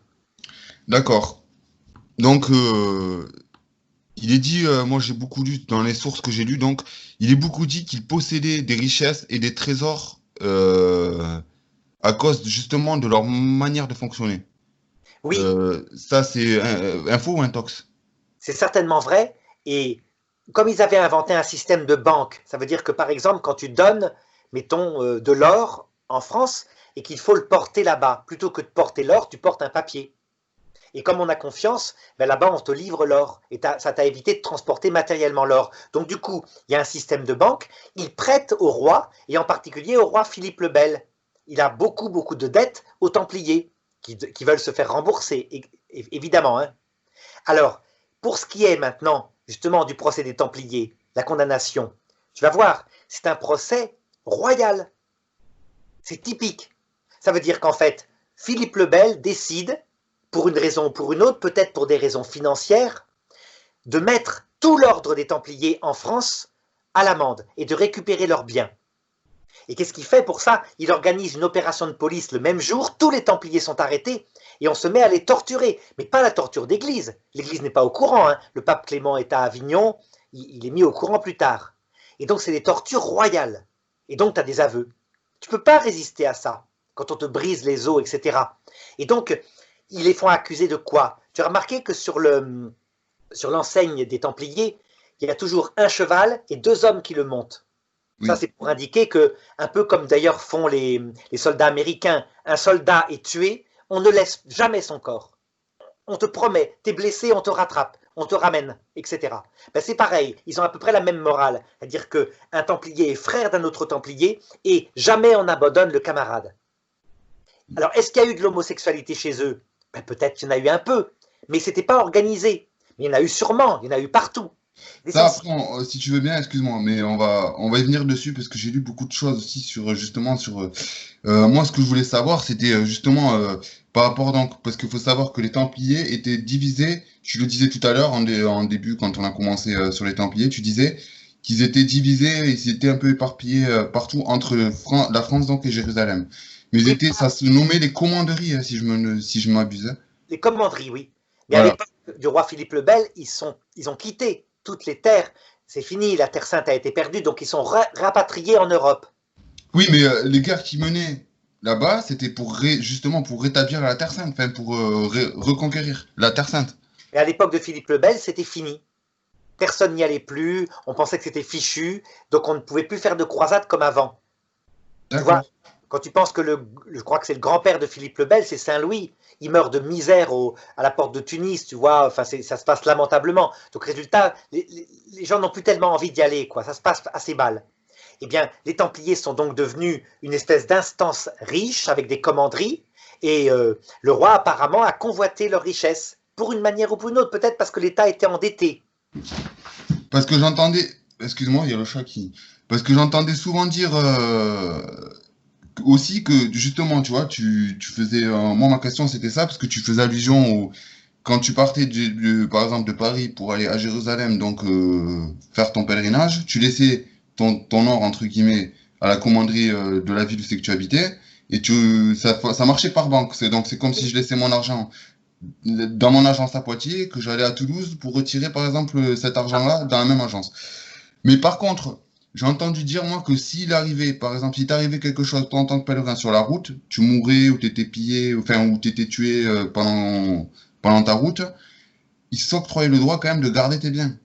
D'accord. Donc, il est dit, moi j'ai beaucoup lu dans les sources que j'ai lues, donc il est beaucoup dit qu'ils possédaient des richesses et des trésors à cause justement de leur manière de fonctionner. Oui, Ça, c'est info ou intox? c'est certainement vrai. Et comme ils avaient inventé un système de banque, ça veut dire que par exemple, quand tu donnes, mettons, de l'or en France et qu'il faut le porter là-bas, plutôt que de porter l'or, tu portes un papier. Et comme on a confiance, ben là-bas, on te livre l'or. Et ça t'a évité de transporter matériellement l'or. Donc du coup, il y a un système de banque. Ils prêtent au roi, et en particulier au roi Philippe le Bel. Il a beaucoup, beaucoup de dettes aux Templiers, qui veulent se faire rembourser, évidemment. Hein. Alors, pour ce qui est maintenant, justement, du procès des Templiers, la condamnation, tu vas voir, c'est un procès royal. C'est typique. Ça veut dire qu'en fait, Philippe le Bel décide, pour une raison ou pour une autre, peut-être pour des raisons financières, de mettre tout l'ordre des Templiers en France à l'amende et de récupérer leurs biens. Et qu'est-ce qu'il fait pour ça? Il organise une opération de police le même jour, tous les Templiers sont arrêtés et on se met à les torturer. Mais pas la torture d'église. L'église n'est pas au courant. Hein. Le pape Clément est à Avignon, il est mis au courant plus tard. Et donc c'est des tortures royales. Et donc tu as des aveux. Tu ne peux pas résister à ça quand on te brise les os, etc. Et donc, ils les font accuser de quoi? Tu as remarqué que sur l'enseigne des Templiers, il y a toujours un cheval et deux hommes qui le montent. Ça, Oui. c'est pour indiquer que, un peu comme d'ailleurs font les soldats américains, un soldat est tué, on ne laisse jamais son corps. On te promet, t'es blessé, on te rattrape, on te ramène, etc. Ben, c'est pareil, ils ont à peu près la même morale, c'est-à-dire qu'un Templier est frère d'un autre Templier et jamais on abandonne le camarade. Alors, est-ce qu'il y a eu de l'homosexualité chez eux? Ben, peut-être qu'il y en a eu un peu, mais ce n'était pas organisé. Mais il y en a eu sûrement, il y en a eu partout. Ça, après, si tu veux bien, excuse-moi, mais on va y venir dessus parce que j'ai lu beaucoup de choses aussi sur justement sur. Moi, ce que je voulais savoir, c'était justement par rapport donc parce qu'il faut savoir que les Templiers étaient divisés. Tu le disais tout à l'heure en début quand on a commencé sur les Templiers, tu disais qu'ils étaient divisés, ils étaient un peu éparpillés partout entre la France donc et Jérusalem. Mais Oui, ça se nommait les commanderies, hein, si je m'abuse. les commanderies, oui. Mais à Voilà. l'époque du roi Philippe le Bel, ils ont quitté toutes les terres. C'est fini, la Terre Sainte a été perdue, donc ils sont rapatriés en Europe. Oui, mais les guerres qui menaient là-bas, c'était pour justement pour rétablir la Terre Sainte, enfin pour reconquérir la Terre Sainte. Et à l'époque de Philippe le Bel, c'était fini. Personne n'y allait plus, on pensait que c'était fichu, donc on ne pouvait plus faire de croisade comme avant. Tu vois, D'accord. quand tu penses que je crois que c'est le grand-père de Philippe le Bel, c'est Saint-Louis. Il meurt de misère à la porte de Tunis, tu vois. Enfin, ça se passe lamentablement. Donc, résultat, les gens n'ont plus tellement envie d'y aller, quoi. Ça se passe assez mal. Eh bien, les Templiers sont donc devenus une espèce d'instance riche avec des commanderies. Et le roi, apparemment, a convoité leurs richesses pour une manière ou pour une autre. Peut-être parce que l'État était endetté. Parce que j'entendais, excuse-moi, il y a le chat qui, parce que j'entendais souvent dire aussi que justement, tu vois, tu faisais, moi ma question c'était ça parce que tu faisais allusion au quand tu partais par exemple de Paris pour aller à Jérusalem, donc faire ton pèlerinage, tu laissais ton or, entre guillemets, à la commanderie de la ville où c'est que tu habitais, et ça marchait par banque. Donc c'est comme si je laissais mon argent dans mon agence à Poitiers, que j'allais à Toulouse pour retirer par exemple cet argent-là dans la même agence. Mais par contre, j'ai entendu dire, moi, que s'il arrivait, par exemple, si t'arrivait quelque chose, toi, en tant que pèlerin sur la route, tu mourais ou t'étais pillé, enfin, ou t'étais tué pendant ta route, ils s'octroyaient le droit quand même de garder tes biens.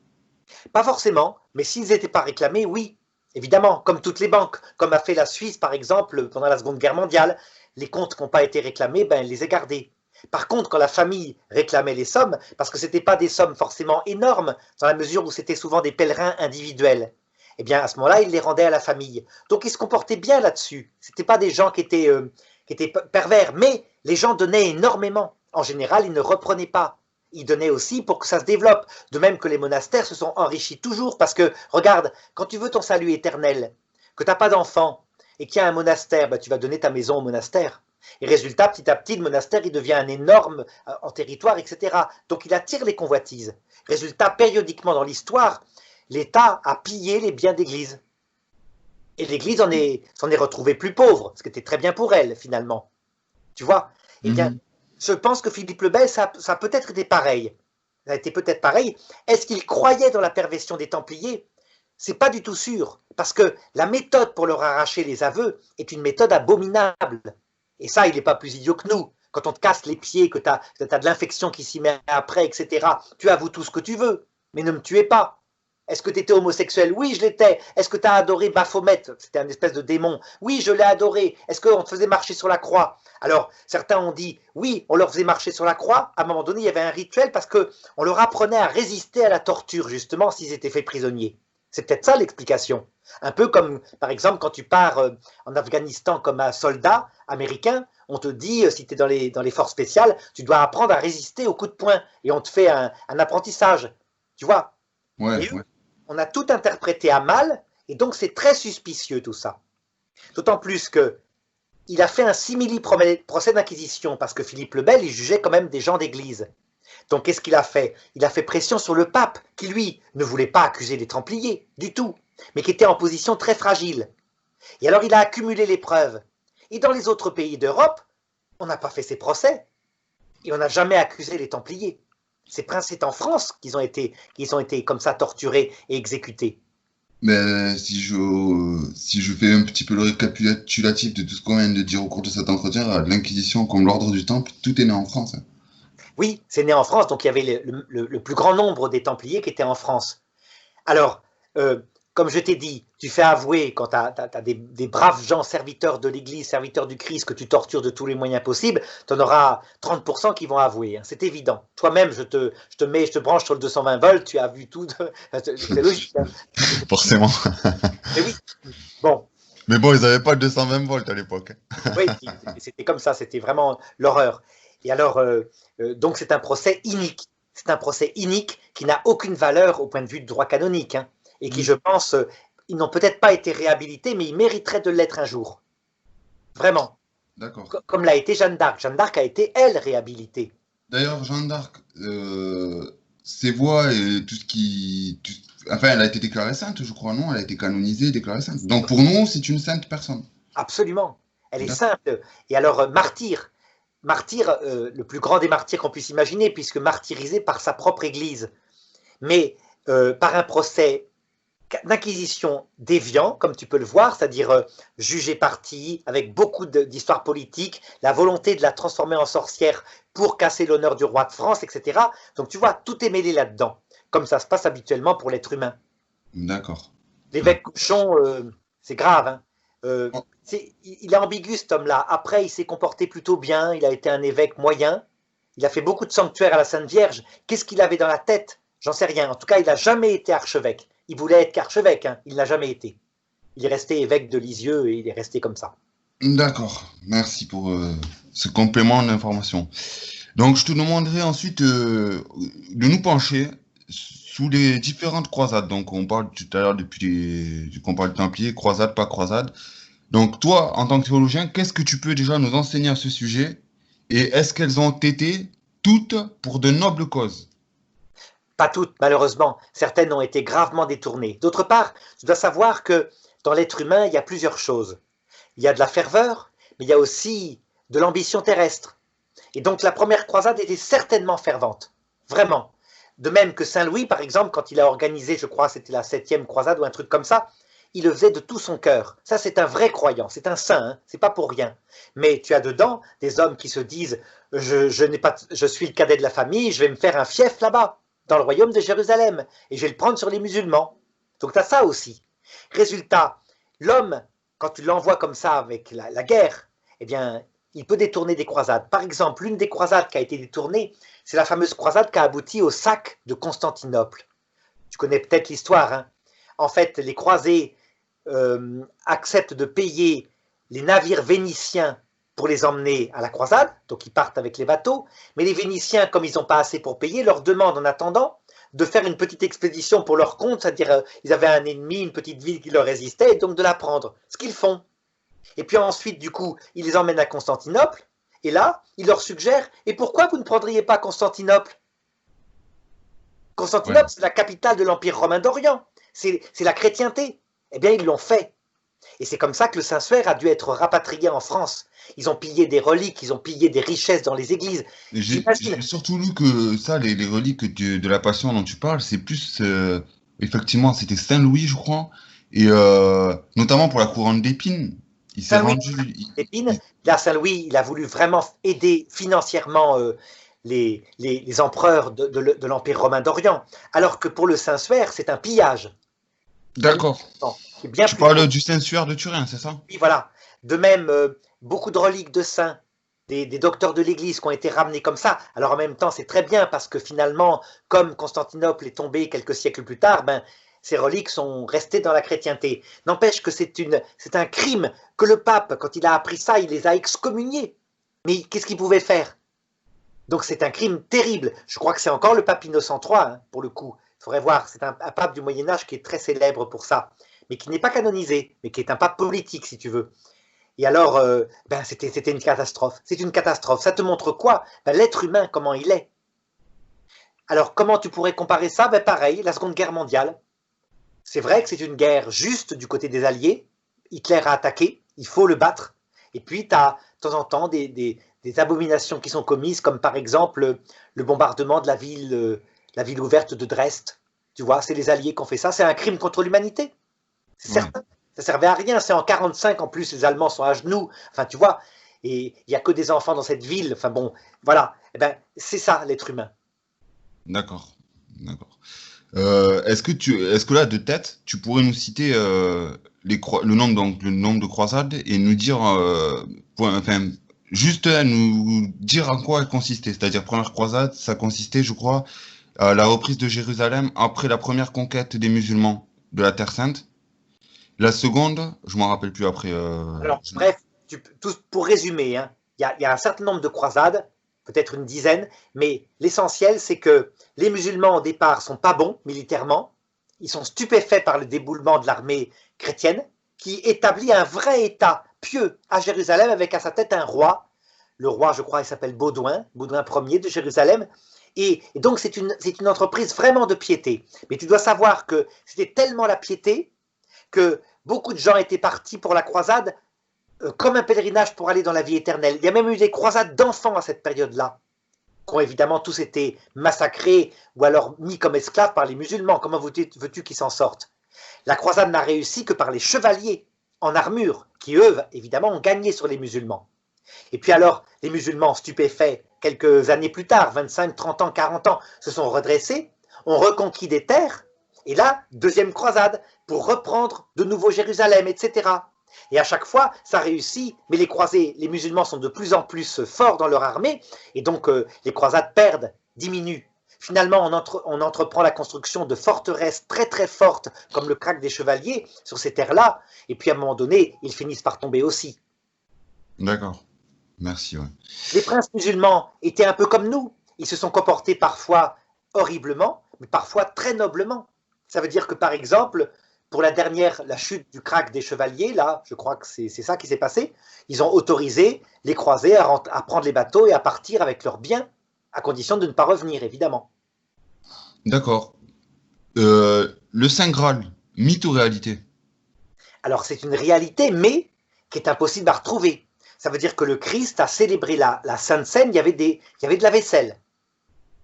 Pas forcément, mais s'ils n'étaient pas réclamés, oui, évidemment, comme toutes les banques, comme a fait la Suisse par exemple pendant la Seconde Guerre mondiale. Les comptes qui n'ont pas été réclamés, ben, elle les a gardés. Par contre, quand la famille réclamait les sommes, parce que ce n'étaient pas des sommes forcément énormes, dans la mesure où c'était souvent des pèlerins individuels, eh bien à ce moment-là, ils les rendaient à la famille. Donc ils se comportaient bien là-dessus. Ce n'étaient pas des gens qui étaient pervers, mais les gens donnaient énormément. En général, ils ne reprenaient pas. Ils donnaient aussi pour que ça se développe. De même que les monastères se sont enrichis toujours, parce que, regarde, quand tu veux ton salut éternel, que tu n'as pas d'enfant, et qu'il y a un monastère, ben, tu vas donner ta maison au monastère. Et résultat, petit à petit, le monastère, il devient un énorme en territoire, etc. Donc il attire les convoitises. Résultat, périodiquement dans l'histoire, l'État a pillé les biens d'église. Et l'église s'en est retrouvée plus pauvre, ce qui était très bien pour elle, finalement. Tu vois? Eh bien, Mhm. je pense que Philippe le Bel, ça a peut-être été pareil. Ça a été peut-être pareil. Est-ce qu'il croyait dans la perversion des Templiers? C'est pas du tout sûr, parce que la méthode pour leur arracher les aveux est une méthode abominable. Et ça, il n'est pas plus idiot que nous. Quand on te casse les pieds, que tu as de l'infection qui s'y met après, etc., tu avoues tout ce que tu veux, mais ne me tuez pas. Est-ce que tu étais homosexuel? Oui, je l'étais. Est-ce que tu as adoré Baphomet? C'était un espèce de démon. Oui, je l'ai adoré. Est-ce qu'on te faisait marcher sur la croix? Alors, certains ont dit, oui, on leur faisait marcher sur la croix. À un moment donné, il y avait un rituel parce qu'on leur apprenait à résister à la torture, justement, s'ils étaient faits prisonniers. C'est peut-être ça l'explication. Un peu comme, par exemple, quand tu pars en Afghanistan comme un soldat américain, on te dit, si tu es dans les forces spéciales, tu dois apprendre à résister aux coups de poing. Et on te fait un apprentissage. Tu vois? Ouais, Et ouais. eux, on a tout interprété à mal, et donc c'est très suspicieux tout ça. D'autant plus que il a fait un simili procès d'inquisition, parce que Philippe le Bel, il jugeait quand même des gens d'église. Donc qu'est-ce qu'il a fait? Il a fait pression sur le pape, qui lui ne voulait pas accuser les Templiers, du tout, mais qui était en position très fragile. Et alors il a accumulé les preuves. Et dans les autres pays d'Europe, on n'a pas fait ces procès, et on n'a jamais accusé les Templiers. C'est en France qu'ils ont été comme ça torturés et exécutés. Mais si je fais un petit peu le récapitulatif de tout ce qu'on vient de dire au cours de cet entretien, l'Inquisition comme l'ordre du Temple, tout est né en France, hein. Oui, c'est né en France, donc il y avait le plus grand nombre des Templiers qui étaient en France. Alors, comme je t'ai dit, tu fais avouer quand tu as des braves gens, serviteurs de l'Église, serviteurs du Christ, que tu tortures de tous les moyens possibles, tu en auras 30% qui vont avouer, hein, c'est évident. Toi-même, je te branche sur le 220 volts, tu as vu tout, c'est logique. Hein. Forcément. Mais oui, bon, Mais bon, ils n'avaient pas 220 volts à l'époque, hein. oui, c'était comme ça, c'était vraiment l'horreur. Et alors, donc c'est un procès inique. C'est un procès inique qui n'a aucune valeur au point de vue du droit canonique, hein, et qui, Mm. je pense, ils n'ont peut-être pas été réhabilités, mais ils mériteraient de l'être un jour. Vraiment. D'accord. Comme l'a été Jeanne d'Arc. Jeanne d'Arc a été, elle, réhabilitée. D'ailleurs, Jeanne d'Arc, ses voix et tout ce enfin, elle a été déclarée sainte, je crois, non? Elle a été canonisée, déclarée sainte. Donc pour nous, c'est une sainte personne. Absolument. Elle est D'accord. sainte. Et alors, martyr. Martyr, le plus grand des martyrs qu'on puisse imaginer, puisque martyrisé par sa propre Église. Mais par un procès d'inquisition déviant, comme tu peux le voir, c'est-à-dire jugé parti, avec beaucoup d'histoires politiques, la volonté de la transformer en sorcière pour casser l'honneur du roi de France, etc. Donc tu vois, tout est mêlé là-dedans, comme ça se passe habituellement pour l'être humain. D'accord. L'évêque Cochon, c'est grave. Hein. Oh, Il est ambigu cet homme-là. Après, il s'est comporté plutôt bien, il a été un évêque moyen, il a fait beaucoup de sanctuaires à la Sainte Vierge. Qu'est-ce qu'il avait dans la tête? J'en sais rien. En tout cas, il n'a jamais été archevêque. Il voulait être qu'archevêque, hein. Il n'a jamais été. Il est resté évêque de Lisieux et il est resté comme ça. d'accord. Merci pour ce complément d'information. Donc, je te demanderai ensuite de nous pencher sous les différentes croisades. Donc, on parle tout à l'heure qu'on parle de Templiers, croisade, pas croisade. Donc, toi, en tant que théologien, qu'est-ce que tu peux déjà nous enseigner à ce sujet? Et est-ce qu'elles ont été toutes pour de nobles causes? Pas toutes, malheureusement. Certaines ont été gravement détournées. D'autre part, tu dois savoir que dans l'être humain, il y a plusieurs choses. Il y a de la ferveur, mais il y a aussi de l'ambition terrestre. Et donc la première croisade était certainement fervente, vraiment. De même que Saint Louis, par exemple, quand il a organisé, je crois, c'était la 7e croisade ou un truc comme ça, il le faisait de tout son cœur. Ça, c'est un vrai croyant, c'est un saint, hein, c'est pas pour rien. Mais tu as dedans des hommes qui se disent je suis le cadet de la famille, je vais me faire un fief là-bas, dans le royaume de Jérusalem, et je vais le prendre sur les musulmans. Donc tu as ça aussi. Résultat, l'homme, quand tu l'envoies comme ça avec la guerre, eh bien, il peut détourner des croisades. Par exemple, l'une des croisades qui a été détournée, c'est la fameuse croisade qui a abouti au sac de Constantinople. Tu connais peut-être l'histoire, hein. En fait, les croisés acceptent de payer les navires vénitiens pour les emmener à la croisade, donc ils partent avec les bateaux, mais les Vénitiens, comme ils n'ont pas assez pour payer, leur demandent en attendant de faire une petite expédition pour leur compte, c'est-à-dire ils avaient un ennemi, une petite ville qui leur résistait, et donc de la prendre, ce qu'ils font. Et puis ensuite, du coup, ils les emmènent à Constantinople, et là, ils leur suggèrent, et pourquoi vous ne prendriez pas Constantinople? Ouais. Constantinople, c'est la capitale de l'Empire romain d'Orient, c'est la chrétienté. Eh bien, ils l'ont fait. Et c'est comme ça que le Saint-Suaire a dû être rapatrié en France. Ils ont pillé des reliques, ils ont pillé des richesses dans les églises. J'ai J'imagine. surtout lu que ça, les reliques de la Passion dont tu parles, c'est plus, effectivement, c'était Saint-Louis, je crois, et notamment pour la couronne d'épines, il s'est Saint-Louis rendu, d'Épine, là, Saint-Louis, il a voulu vraiment aider financièrement les empereurs de l'Empire romain d'Orient. Alors que pour le Saint-Suaire, c'est un pillage. C'est un D'accord. qui est bien Tu plus parles gros. du Saint-Suaire de Turin, c'est ça? Oui, voilà. De même, beaucoup de reliques de saints, des docteurs de l'Église qui ont été ramenés comme ça. Alors en même temps, c'est très bien parce que finalement, comme Constantinople est tombé quelques siècles plus tard, ben, ces reliques sont restées dans la chrétienté. N'empêche que c'est un crime que le pape, quand il a appris ça, il les a excommuniés. Mais qu'est-ce qu'il pouvait faire? Donc c'est un crime terrible. Je crois que c'est encore le pape Innocent III, hein, pour le coup. Il faudrait voir, c'est un pape du Moyen-Âge qui est très célèbre pour ça, mais qui n'est pas canonisé, mais qui est un pape politique, si tu veux. Et alors, ben c'était une catastrophe. C'est une catastrophe. Ça te montre quoi? Ben, l'être humain, comment il est. Alors, comment tu pourrais comparer ça? Ben, pareil, la Seconde Guerre mondiale. C'est vrai que c'est une guerre juste du côté des Alliés. Hitler a attaqué, il faut le battre. Et puis, tu as de temps en temps des abominations qui sont commises, comme par exemple le bombardement de la ville ouverte de Dresde. Tu vois, c'est les Alliés qui ont fait ça. C'est un crime contre l'humanité. C'est Ouais. certain. Ça servait à rien. C'est en 45 en plus, les Allemands sont à genoux. Enfin, tu vois, et il n'y a que des enfants dans cette ville. Enfin bon, voilà. Eh ben, c'est ça l'être humain. D'accord. D'accord. Est-ce que là, de tête, tu pourrais nous citer le nombre, donc, le nombre de croisades et nous dire, enfin, juste nous dire en quoi elles consistaient. C'est-à-dire, première croisade, ça consistait, je crois, à la reprise de Jérusalem après la première conquête des musulmans de la Terre Sainte. La seconde, je m'en rappelle plus après. Alors, bref, pour résumer, hein, il y a un certain nombre de croisades, peut-être une dizaine, mais l'essentiel, c'est que les musulmans, au départ, sont pas bons militairement. Ils sont stupéfaits par le déboulement de l'armée chrétienne, qui établit un vrai État pieux à Jérusalem, avec à sa tête un roi. Le roi, je crois, il s'appelle Baudouin, Baudouin Ier de Jérusalem. Et donc, c'est une entreprise vraiment de piété. Mais tu dois savoir que c'était tellement la piété que beaucoup de gens étaient partis pour la croisade comme un pèlerinage pour aller dans la vie éternelle. Il y a même eu des croisades d'enfants à cette période-là, qui ont évidemment tous été massacrés ou alors mis comme esclaves par les musulmans. Comment veux-tu qu'ils s'en sortent? La croisade n'a réussi que par les chevaliers en armure, qui eux, évidemment, ont gagné sur les musulmans. Et puis alors, les musulmans stupéfaits, quelques années plus tard, 25, 30 ans, 40 ans, se sont redressés, ont reconquis des terres, et là, deuxième croisade, pour reprendre de nouveau Jérusalem, etc. Et à chaque fois, ça réussit, mais les croisés, les musulmans sont de plus en plus forts dans leur armée, et donc les croisades perdent, diminuent. Finalement, on entreprend la construction de forteresses très très fortes, comme le Krach des Chevaliers, sur ces terres-là, et puis à un moment donné, ils finissent par tomber aussi. D'accord. Merci, ouais. Les princes musulmans étaient un peu comme nous. Ils se sont comportés parfois horriblement, mais parfois très noblement. Ça veut dire que, par exemple, pour la chute du Krach des Chevaliers, là, je crois que c'est ça qui s'est passé, ils ont autorisé les croisés à prendre les bateaux et à partir avec leurs biens, à condition de ne pas revenir, évidemment. D'accord. Le Saint Graal, mythe ou réalité? Alors, c'est une réalité, mais qui est impossible à retrouver. Ça veut dire que le Christ a célébré la Sainte Seine, il y avait de la vaisselle.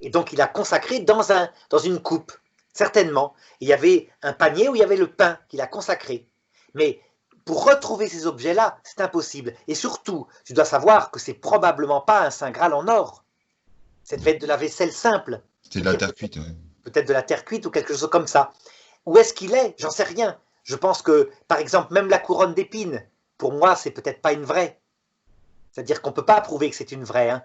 Et donc, il a consacré dans une coupe, certainement. Et il y avait un panier où il y avait le pain qu'il a consacré. Mais pour retrouver ces objets-là, c'est impossible. Et surtout, tu dois savoir que c'est probablement pas un Saint Graal en or. Ça devait être de la vaisselle simple. C'est de la terre cuite, ouais. Peut-être de la terre cuite ou quelque chose comme ça. Où est-ce qu'il est? J'en sais rien. Je pense que, par exemple, même la couronne d'épines, pour moi, c'est peut-être pas une vraie. C'est-à-dire qu'on ne peut pas prouver que c'est une vraie. Hein.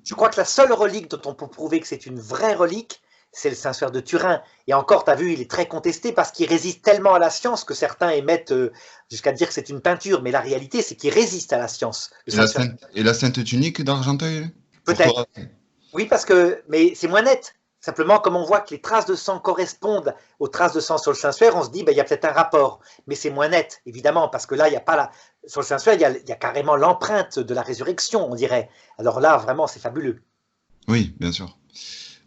Je crois que la seule relique dont on peut prouver que c'est une vraie relique, c'est le Saint-Suaire de Turin. Et encore, tu as vu, il est très contesté parce qu'il résiste tellement à la science que certains émettent jusqu'à dire que c'est une peinture. Mais la réalité, c'est qu'il résiste à la science. Et la Sainte Tunique d'Argenteuil? Peut-être. Oui, parce que, mais c'est moins net. Simplement, comme on voit que les traces de sang correspondent aux traces de sang sur le Saint-Suaire, on se dit, ben, il y a peut-être un rapport. Mais c'est moins net, évidemment, parce que là, il n'y a pas la... Sur le Saint-Suaire, il y a carrément l'empreinte de la résurrection, on dirait. Alors là, vraiment, c'est fabuleux. Oui, bien sûr.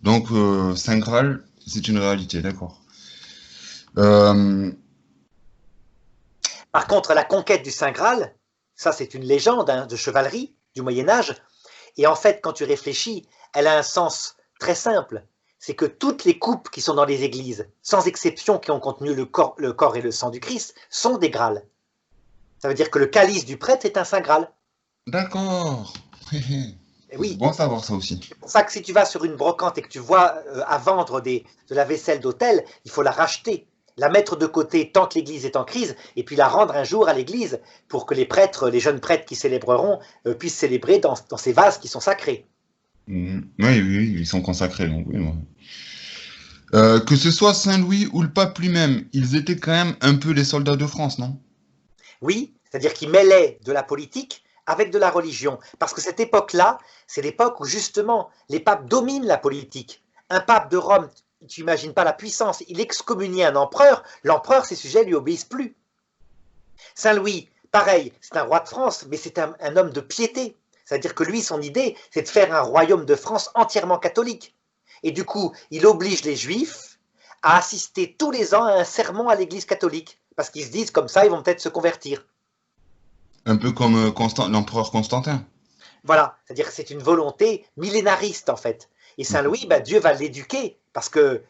Donc, Saint Graal, c'est une réalité, d'accord. Par contre, la conquête du Saint Graal, ça, c'est une légende hein, de chevalerie du Moyen-Âge. Et en fait, quand tu réfléchis, elle a un sens très simple. C'est que toutes les coupes qui sont dans les églises, sans exception qui ont contenu le corps et le sang du Christ, sont des Graals. Ça veut dire que le calice du prêtre est un Saint Graal. D'accord. Oui. Bon à savoir ça aussi. C'est pour ça que si tu vas sur une brocante et que tu vois à vendre de la vaisselle d'hôtel, il faut la racheter, la mettre de côté tant que l'église est en crise, et puis la rendre un jour à l'église pour que les prêtres, les jeunes prêtres qui célébreront, puissent célébrer dans ces vases qui sont sacrés. Oui, ils sont consacrés. Donc, oui, ouais. Que ce soit Saint-Louis ou le pape lui-même, ils étaient quand même un peu les soldats de France, non? Oui, c'est-à-dire qu'ils mêlaient de la politique avec de la religion. Parce que cette époque-là, c'est l'époque où justement les papes dominent la politique. Un pape de Rome, tu n'imagines pas la puissance, il excommunie un empereur, l'empereur, ses sujets ne lui obéissent plus. Saint-Louis, pareil, c'est un roi de France, mais c'est un homme de piété. C'est-à-dire que lui, son idée, c'est de faire un royaume de France entièrement catholique. Et du coup, il oblige les Juifs à assister tous les ans à un sermon à l'église catholique. Parce qu'ils se disent, comme ça, ils vont peut-être se convertir. Un peu comme l'empereur Constantin. Voilà, c'est-à-dire que c'est une volonté millénariste, en fait. Et Saint-Louis, ben, Dieu va l'éduquer, parce que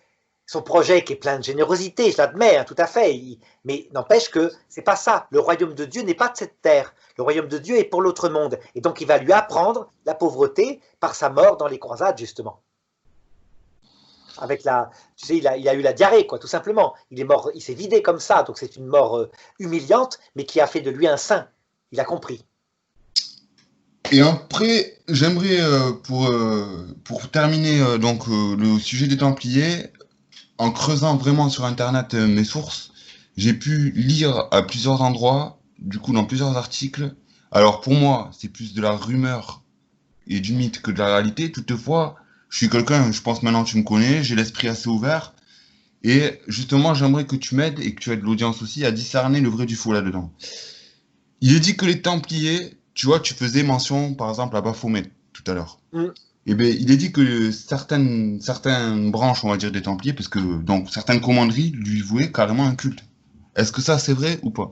son projet qui est plein de générosité, je l'admets, hein, tout à fait, mais n'empêche que c'est pas ça. Le royaume de Dieu n'est pas de cette terre. Le royaume de Dieu est pour l'autre monde. Et donc, il va lui apprendre la pauvreté par sa mort dans les croisades, justement. Avec tu sais, il a eu la diarrhée, quoi, tout simplement. Il est mort, il s'est vidé comme ça, donc c'est une mort humiliante, mais qui a fait de lui un saint. Il a compris. Et après, j'aimerais, pour terminer donc le sujet des Templiers, en creusant vraiment sur Internet mes sources, j'ai pu lire à plusieurs endroits, du coup dans plusieurs articles. Alors pour moi, c'est plus de la rumeur et du mythe que de la réalité. Toutefois, je suis quelqu'un, je pense maintenant que tu me connais, j'ai l'esprit assez ouvert. Et justement, j'aimerais que tu m'aides et que tu aides l'audience aussi à discerner le vrai du faux là-dedans. Il est dit que les Templiers, tu vois, tu faisais mention par exemple à Baphomet tout à l'heure. Et bien, il est dit que certaines branches, on va dire, des Templiers, parce que donc certaines commanderies lui vouaient carrément un culte. Est-ce que ça c'est vrai ou pas?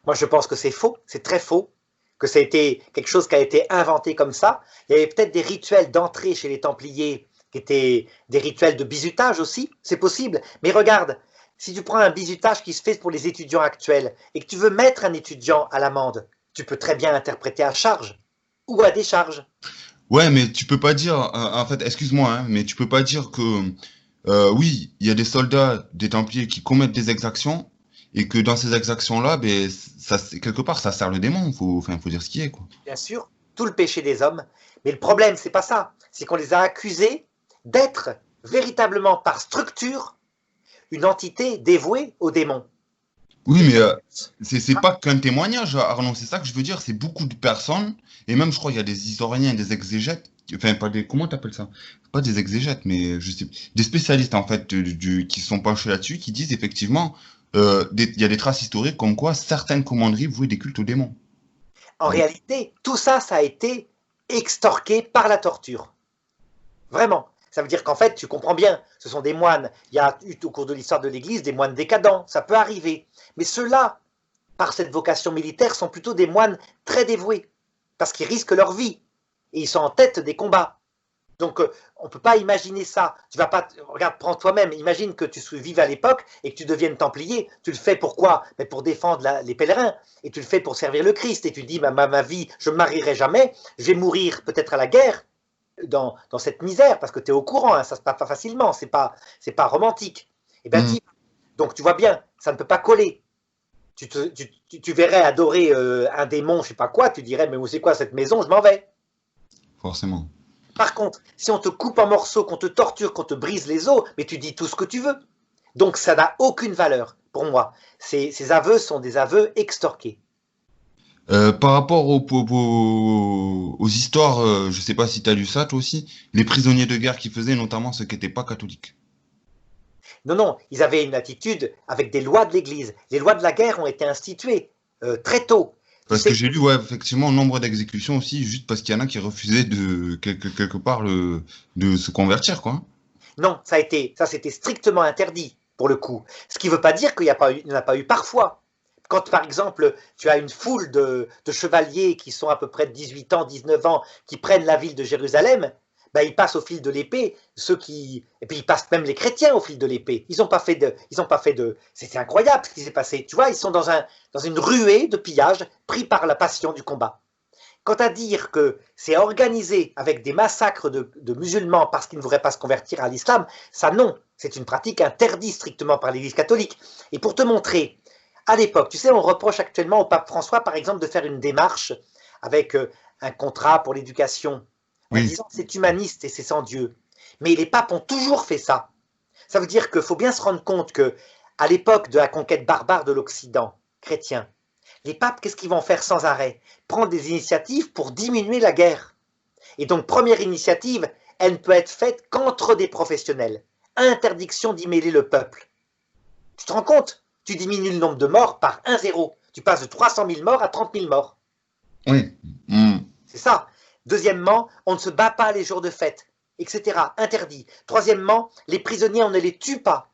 Moi, je pense que c'est faux, c'est très faux, que ça a été quelque chose qui a été inventé comme ça. Il y avait peut-être des rituels d'entrée chez les Templiers qui étaient des rituels de bizutage aussi, c'est possible. Mais regarde, si tu prends un bizutage qui se fait pour les étudiants actuels et que tu veux mettre un étudiant à l'amende, tu peux très bien l'interpréter à charge ou à décharge. Ouais, mais tu peux pas dire, en fait, excuse-moi, hein, mais tu peux pas dire que, oui, il y a des soldats, des Templiers qui commettent des exactions, et que dans ces exactions-là, ben, ça, quelque part, ça sert le démon, faut dire ce qui est, quoi. Bien sûr, tout le péché des hommes, mais le problème, c'est pas ça, c'est qu'on les a accusés d'être véritablement par structure une entité dévouée au démon. Oui, mais c'est pas qu'un témoignage, Arnaud, c'est ça que je veux dire, c'est beaucoup de personnes, et même je crois qu'il y a des historiens, des exégètes, enfin pas des, comment t'appelles ça? Pas des exégètes, mais je sais, des spécialistes en fait qui se sont penchés là-dessus, qui disent effectivement, il y a des traces historiques comme quoi certaines commanderies vouaient des cultes aux démons. En réalité, tout ça, ça a été extorqué par la torture. Vraiment. Ça veut dire qu'en fait, tu comprends bien, ce sont des moines. Il y a eu au cours de l'histoire de l'Église des moines décadents, ça peut arriver. Mais ceux-là, par cette vocation militaire, sont plutôt des moines très dévoués, parce qu'ils risquent leur vie, et ils sont en tête des combats. Donc, on ne peut pas imaginer ça. Tu vas pas, regarde, prends toi-même, imagine que tu vives à l'époque et que tu deviennes templier. Tu le fais pourquoi? Mais pour défendre les pèlerins. Et tu le fais pour servir le Christ. Et tu dis, ma vie, je ne me marierai jamais, je vais mourir peut-être à la guerre, dans cette misère, parce que tu es au courant, hein, ça se passe pas facilement, c'est pas romantique. Et bien, donc tu vois bien, ça ne peut pas coller. Tu verrais adorer un démon, je sais pas quoi, tu dirais, mais c'est quoi cette maison, je m'en vais. Forcément. Par contre, si on te coupe en morceaux, qu'on te torture, qu'on te brise les os, mais tu dis tout ce que tu veux. Donc ça n'a aucune valeur pour moi. Ces aveux sont des aveux extorqués. Par rapport aux histoires, je sais pas si tu as lu ça toi aussi, les prisonniers de guerre qui faisaient, notamment ceux qui n'étaient pas catholiques. Non, non, ils avaient une attitude avec des lois de l'Église. Les lois de la guerre ont été instituées très tôt. Parce que j'ai lu, ouais, effectivement, nombre d'exécutions aussi, juste parce qu'il y en a qui refusaient de quelque part de se convertir, quoi. Non, ça c'était strictement interdit pour le coup. Ce qui ne veut pas dire qu'il n'y en a pas eu parfois. Quand par exemple tu as une foule de chevaliers qui sont à peu près de 18 ans, 19 ans, qui prennent la ville de Jérusalem, ben, ils passent au fil de l'épée, et puis ils passent même les chrétiens au fil de l'épée. Ils n'ont pas fait de, c'est incroyable ce qui s'est passé. Tu vois, ils sont dans une ruée de pillage, pris par la passion du combat. Quant à dire que c'est organisé avec des massacres de musulmans parce qu'ils ne voudraient pas se convertir à l'islam, ça non, c'est une pratique interdite strictement par l'Église catholique. Et pour te montrer, à l'époque, tu sais, on reproche actuellement au pape François, par exemple, de faire une démarche avec un contrat pour l'éducation, en disant c'est humaniste et c'est sans Dieu. Mais les papes ont toujours fait ça. Ça veut dire qu'il faut bien se rendre compte que, à l'époque de la conquête barbare de l'Occident chrétien, les papes, qu'est-ce qu'ils vont faire sans arrêt? Prendre des initiatives pour diminuer la guerre. Et donc, première initiative, elle ne peut être faite qu'entre des professionnels. Interdiction d'y mêler le peuple. Tu te rends compte? Tu diminues le nombre de morts par 1-0. Tu passes de 300 000 morts à 30 000 morts. Oui. C'est ça. Deuxièmement, on ne se bat pas les jours de fête, etc. Interdit. Troisièmement, les prisonniers, on ne les tue pas.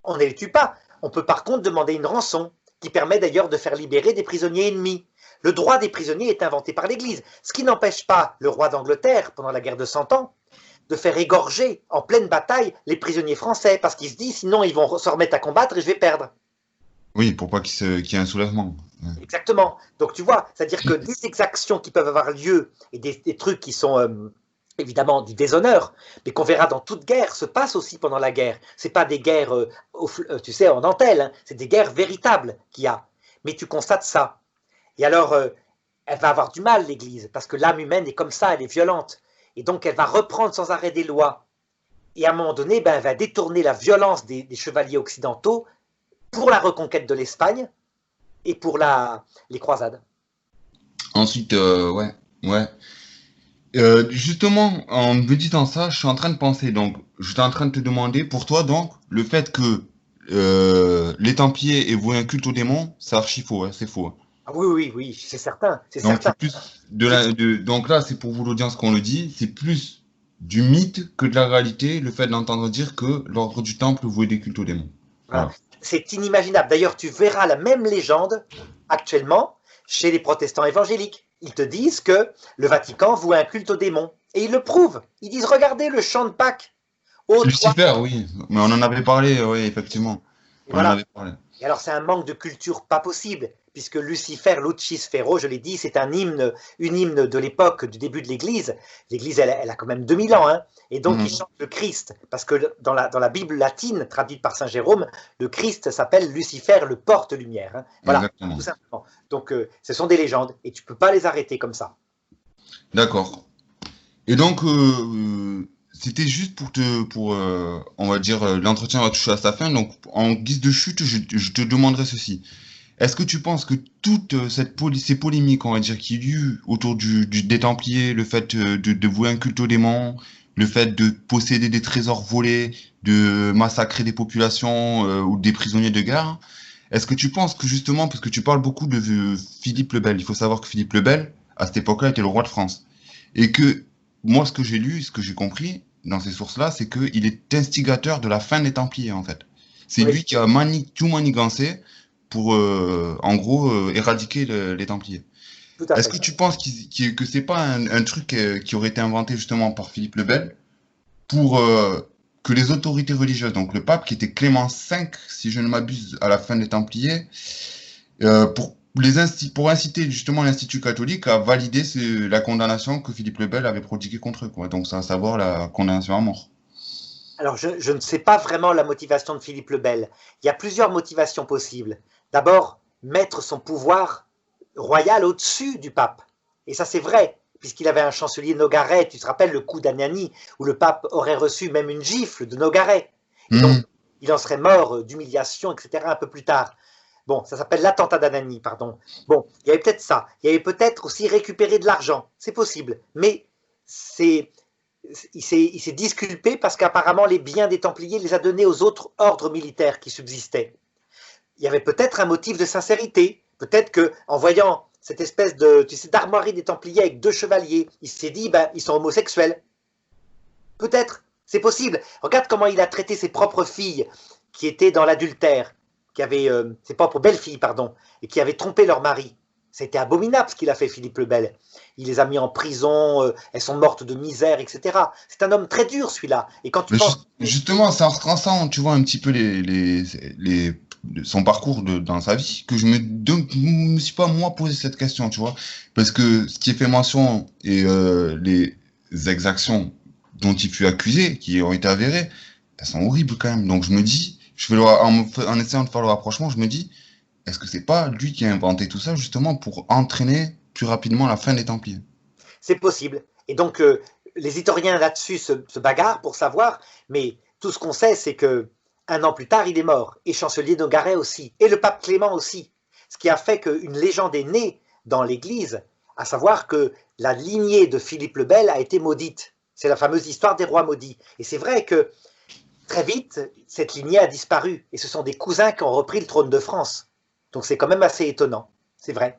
On ne les tue pas. On peut par contre demander une rançon, qui permet d'ailleurs de faire libérer des prisonniers ennemis. Le droit des prisonniers est inventé par l'Église, ce qui n'empêche pas le roi d'Angleterre, pendant la guerre de 100 ans, de faire égorger en pleine bataille les prisonniers français, parce qu'il se dit sinon ils vont se remettre à combattre et je vais perdre. Oui, pour pas qu'il y ait un soulèvement. Exactement. Donc tu vois, c'est-à-dire que des exactions qui peuvent avoir lieu et des trucs qui sont évidemment du déshonneur, mais qu'on verra dans toute guerre, se passe aussi pendant la guerre. C'est pas des guerres, tu sais, en dentelle, hein, c'est des guerres véritables qu'il y a. Mais tu constates ça. Et alors, elle va avoir du mal, l'Église, parce que l'âme humaine est comme ça, elle est violente. Et donc, elle va reprendre sans arrêt des lois. Et à un moment donné, ben, elle va détourner la violence des chevaliers occidentaux pour la reconquête de l'Espagne et pour les croisades. Ensuite, ouais. Justement, en me disant ça, je suis en train de penser, donc, j'étais en train de te demander, pour toi, donc, le fait que les Templiers aient voué un culte aux démons, c'est archi faux, hein, c'est faux. Hein. Ah oui, c'est certain, c'est Donc, certain. plus donc là, c'est pour vous l'audience qu'on le dit, c'est plus du mythe que de la réalité, le fait d'entendre dire que l'ordre du Temple vouait des cultes aux démons. Voilà. C'est inimaginable. D'ailleurs, tu verras la même légende actuellement chez les protestants évangéliques. Ils te disent que le Vatican voue un culte aux démons. Et ils le prouvent. Ils disent, regardez le chant de Pâques. Lucifer, oui. Mais on en avait parlé, oui, effectivement. On en avait parlé. Et alors, c'est un manque de culture pas possible, puisque Lucifer, Lucis Ferro, je l'ai dit, c'est une hymne de l'époque, du début de l'Église. L'Église, elle a quand même 2000 ans, hein. Et donc, il chante le Christ, parce que dans la Bible latine, traduite par Saint Jérôme, le Christ s'appelle Lucifer, le porte-lumière. Hein. Voilà, exactement. Tout simplement. Donc, ce sont des légendes, et tu ne peux pas les arrêter comme ça. D'accord. Et donc, c'était juste pour on va dire, l'entretien va toucher à sa fin. Donc, en guise de chute, je te demanderai ceci. Est-ce que tu penses que toutes ces polémiques, on va dire, qu'il y a eu autour des Templiers, le fait de vouer un culte aux démons, le fait de posséder des trésors volés, de massacrer des populations ou des prisonniers de guerre, est-ce que tu penses que justement, parce que tu parles beaucoup de Philippe le Bel, il faut savoir que Philippe le Bel, à cette époque-là, était le roi de France. Et que, moi, ce que j'ai lu, ce que j'ai compris dans ces sources-là, c'est qu'il est instigateur de la fin des Templiers, en fait. C'est lui qui a tout manigancé pour, en gros, éradiquer les Templiers. Est-ce que tu penses que c'est pas un truc qui aurait été inventé justement par Philippe le Bel pour que les autorités religieuses, donc le pape qui était Clément V, si je ne m'abuse, à la fin des Templiers, pour inciter justement l'Institut catholique à valider la condamnation que Philippe le Bel avait prodiguée contre eux, quoi. Donc, c'est à savoir la condamnation à mort. Alors, je ne sais pas vraiment la motivation de Philippe le Bel. Il y a plusieurs motivations possibles. D'abord, mettre son pouvoir royal au-dessus du pape. Et ça, c'est vrai, puisqu'il avait un chancelier Nogaret. Tu te rappelles le coup d'Anagni, où le pape aurait reçu même une gifle de Nogaret. Et donc, il en serait mort d'humiliation, etc., un peu plus tard. Bon, ça s'appelle l'attentat d'Anagni, pardon. Bon, il y avait peut-être ça. Il y avait peut-être aussi récupérer de l'argent. C'est possible. Mais il s'est disculpé parce qu'apparemment les biens des Templiers les a donnés aux autres ordres militaires qui subsistaient. Il y avait peut-être un motif de sincérité. Peut-être qu'en voyant cette espèce d'armoirie des Templiers avec 2 chevaliers, il s'est dit, ben, ils sont homosexuels. Peut-être, c'est possible. Regarde comment il a traité ses propres filles qui étaient dans l'adultère, qui avaient, ses propres belles-filles, pardon, et qui avaient trompé leur mari. C'était abominable ce qu'il a fait, Philippe le Bel. Il les a mis en prison, elles sont mortes de misère, etc. C'est un homme très dur, celui-là. Et quand tu penses... Justement, c'est en retraçant, tu vois, un petit peu son parcours dans sa vie, que je me suis pas, moi, posé cette question, tu vois. Parce que ce qui est fait mention et les exactions dont il fut accusé, qui ont été avérées, elles sont horribles quand même. Donc je me dis, en essayant de faire le rapprochement, je me dis, est-ce que c'est pas lui qui a inventé tout ça justement pour entraîner plus rapidement la fin des Templiers? C'est possible. Et donc, les historiens là-dessus se bagarrent pour savoir, mais tout ce qu'on sait, c'est que 1 an plus tard, il est mort, et chancelier Nogaret aussi, et le pape Clément aussi. Ce qui a fait qu'une légende est née dans l'Église, à savoir que la lignée de Philippe le Bel a été maudite. C'est la fameuse histoire des rois maudits. Et c'est vrai que très vite, cette lignée a disparu, et ce sont des cousins qui ont repris le trône de France. Donc c'est quand même assez étonnant, c'est vrai.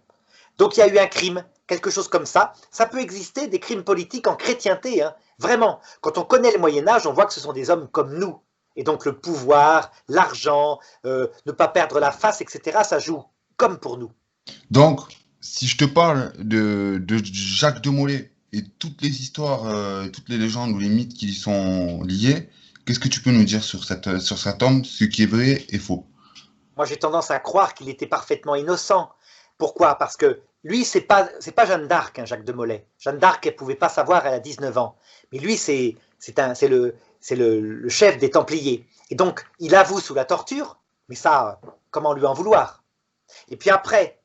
Donc il y a eu un crime, quelque chose comme ça. Ça peut exister, des crimes politiques en chrétienté, hein. Vraiment. Quand on connaît le Moyen-Âge, on voit que ce sont des hommes comme nous. Et donc le pouvoir, l'argent, ne pas perdre la face, etc., ça joue comme pour nous. Donc, si je te parle de Jacques de Molay et toutes les histoires, toutes les légendes ou les mythes qui y sont liés, qu'est-ce que tu peux nous dire sur cet homme, ce qui est vrai et faux? Moi, j'ai tendance à croire qu'il était parfaitement innocent. Pourquoi? Parce que lui, c'est pas Jeanne d'Arc, hein, Jacques de Molay. Jeanne d'Arc, elle ne pouvait pas savoir, elle a 19 ans. Mais lui, c'est le chef des Templiers. Et donc, il avoue sous la torture, mais ça, comment lui en vouloir? Et puis après,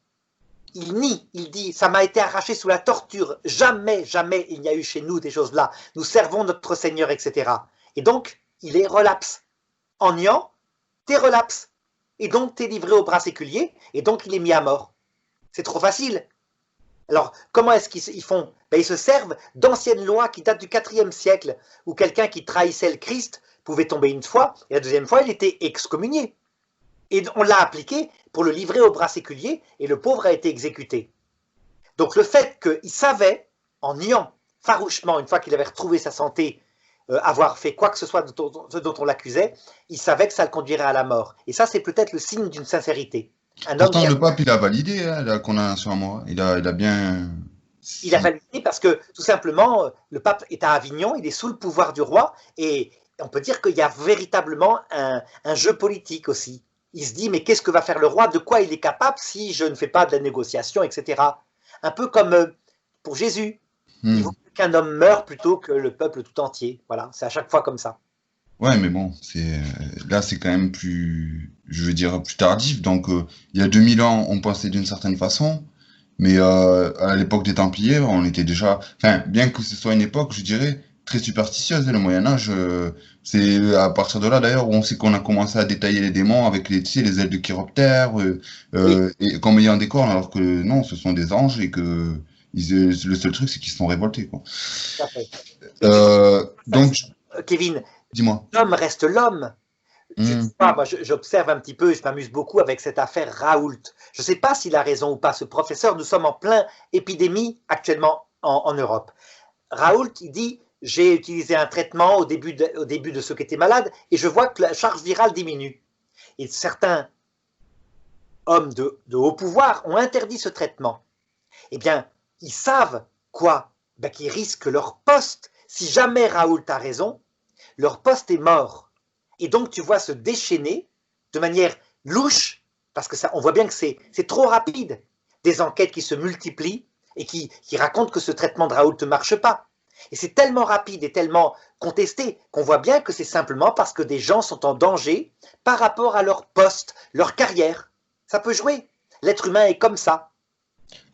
il nie, il dit, ça m'a été arraché sous la torture. Jamais, jamais il n'y a eu chez nous des choses là. Nous servons notre Seigneur, etc. Et donc, il est relapse. En niant, t'es relapse. Et donc, t'es livré au bras séculier, et donc il est mis à mort. C'est trop facile. Alors, comment est-ce qu'ils font? Ben, ils se servent d'anciennes lois qui datent du IVe siècle, où quelqu'un qui trahissait le Christ pouvait tomber une fois, et la deuxième fois, il était excommunié. Et on l'a appliqué pour le livrer au bras séculier, et le pauvre a été exécuté. Donc le fait qu'il savait, en niant farouchement, une fois qu'il avait retrouvé sa santé, avoir fait quoi que ce soit ce dont on l'accusait, il savait que ça le conduirait à la mort. Et ça, c'est peut-être le signe d'une sincérité. Pourtant, le pape, il a validé la condamnation à mort. Il a bien... Il a validé parce que, tout simplement, le pape est à Avignon, il est sous le pouvoir du roi, et on peut dire qu'il y a véritablement un jeu politique aussi. Il se dit, mais qu'est-ce que va faire le roi? De quoi il est capable si je ne fais pas de la négociation, etc. Un peu comme pour Jésus. Il vaut qu'un homme meure plutôt que le peuple tout entier. Voilà, c'est à chaque fois comme ça. Ouais, mais bon, là, c'est quand même plus, je veux dire, plus tardif. Donc, il y a 2000 ans, on pensait d'une certaine façon, mais à l'époque des Templiers, on était déjà, enfin, bien que ce soit une époque, je dirais, très superstitieuse, hein, le Moyen-Âge, c'est à partir de là, d'ailleurs, où on sait qu'on a commencé à détailler les démons avec tu sais, les ailes de chiroptère, Oui, et comme ayant des cornes, alors que non, ce sont des anges et que le seul truc, c'est qu'ils se sont révoltés, quoi. tout à fait. Donc, Kevin, dis-moi. l'homme reste l'homme. Je sais pas, moi j'observe un petit peu, je m'amuse beaucoup avec cette affaire Raoult. Je ne sais pas s'il a raison ou pas, ce professeur. Nous sommes en plein épidémie actuellement en Europe. Raoult, il dit, j'ai utilisé un traitement au début de ceux qui étaient malades et je vois que la charge virale diminue. Et certains hommes de haut pouvoir ont interdit ce traitement. Eh bien, ils savent quoi? Ben, qu'ils risquent leur poste. Si jamais Raoult a raison, leur poste est mort. Et donc tu vois se déchaîner de manière louche, parce que ça, on voit bien que c'est trop rapide, des enquêtes qui se multiplient et qui racontent que ce traitement de Raoult ne marche pas. Et c'est tellement rapide et tellement contesté qu'on voit bien que c'est simplement parce que des gens sont en danger par rapport à leur poste, leur carrière. Ça peut jouer. L'être humain est comme ça.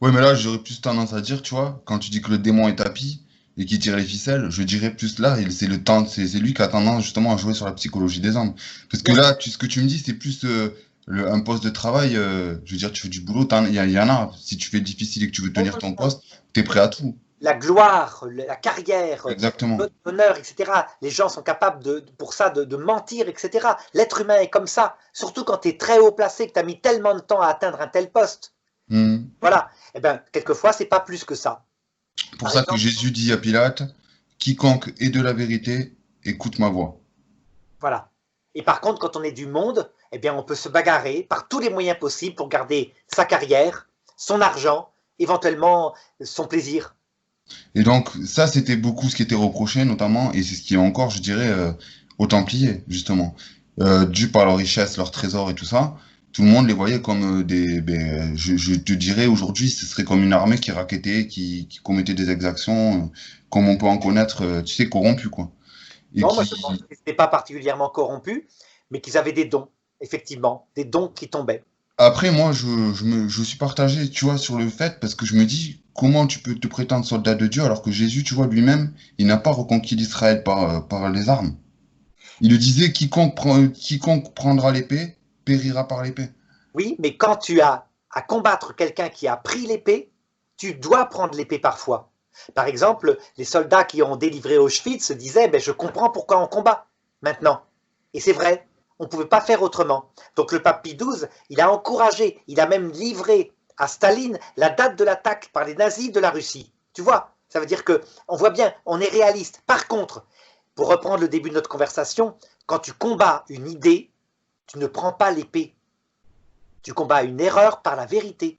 Ouais, mais là, j'aurais plus tendance à dire, tu vois, quand tu dis que le démon est tapis et qu'il tire les ficelles, je dirais plus là, c'est le temps, c'est lui qui a tendance justement à jouer sur la psychologie des hommes. Parce que Bien sûr. là, ce que tu me dis, c'est plus un poste de travail, je veux dire, tu fais du boulot, il y en a. Si tu fais le difficile et que tu veux tenir ton poste, t'es prêt à tout. La gloire, la carrière, Exactement. l'honneur, etc. Les gens sont capables pour ça de mentir, etc. L'être humain est comme ça. Surtout quand tu es très haut placé, que tu as mis tellement de temps à atteindre un tel poste. Hmm. Voilà. Eh bien, quelquefois, c'est pas plus que ça. Pour Par ça que exemple, Jésus dit à Pilate, quiconque est de la vérité, écoute ma voix. voilà. Et par contre, quand on est du monde, eh bien, on peut se bagarrer par tous les moyens possibles pour garder sa carrière, son argent, éventuellement son plaisir. Et donc, ça, c'était beaucoup ce qui était reproché, notamment, et c'est ce qui est encore, je dirais, aux Templiers, justement. Dû par leur richesse, leur trésor et tout ça, tout le monde les voyait comme je te dirais aujourd'hui, ce serait comme une armée qui rackettait, qui commettait des exactions, comme on peut en connaître, tu sais, corrompus, quoi. Et Non, moi je pense qui, qu'ils n'étaient pas particulièrement corrompus, mais qu'ils avaient des dons, effectivement, des dons qui tombaient. après, moi, je suis partagé, tu vois, sur le fait, parce que je me dis, comment tu peux te prétendre soldat de Dieu alors que Jésus, tu vois, lui-même, il n'a pas reconquis l'Israël par les armes. Il le disait, quiconque prendra l'épée périra par l'épée. Oui, mais quand tu as à combattre quelqu'un qui a pris l'épée, tu dois prendre l'épée parfois. Par exemple, les soldats qui ont délivré Auschwitz se disaient ben, je comprends pourquoi on combat maintenant. Et c'est vrai, on ne pouvait pas faire autrement. Donc le pape Pie XII, il a encouragé, il a même livré à Staline la date de l'attaque par les nazis de la Russie. Tu vois, ça veut dire que on voit bien, on est réaliste. Par contre, pour reprendre le début de notre conversation, quand tu combats une idée, tu ne prends pas l'épée. Tu combats une erreur par la vérité.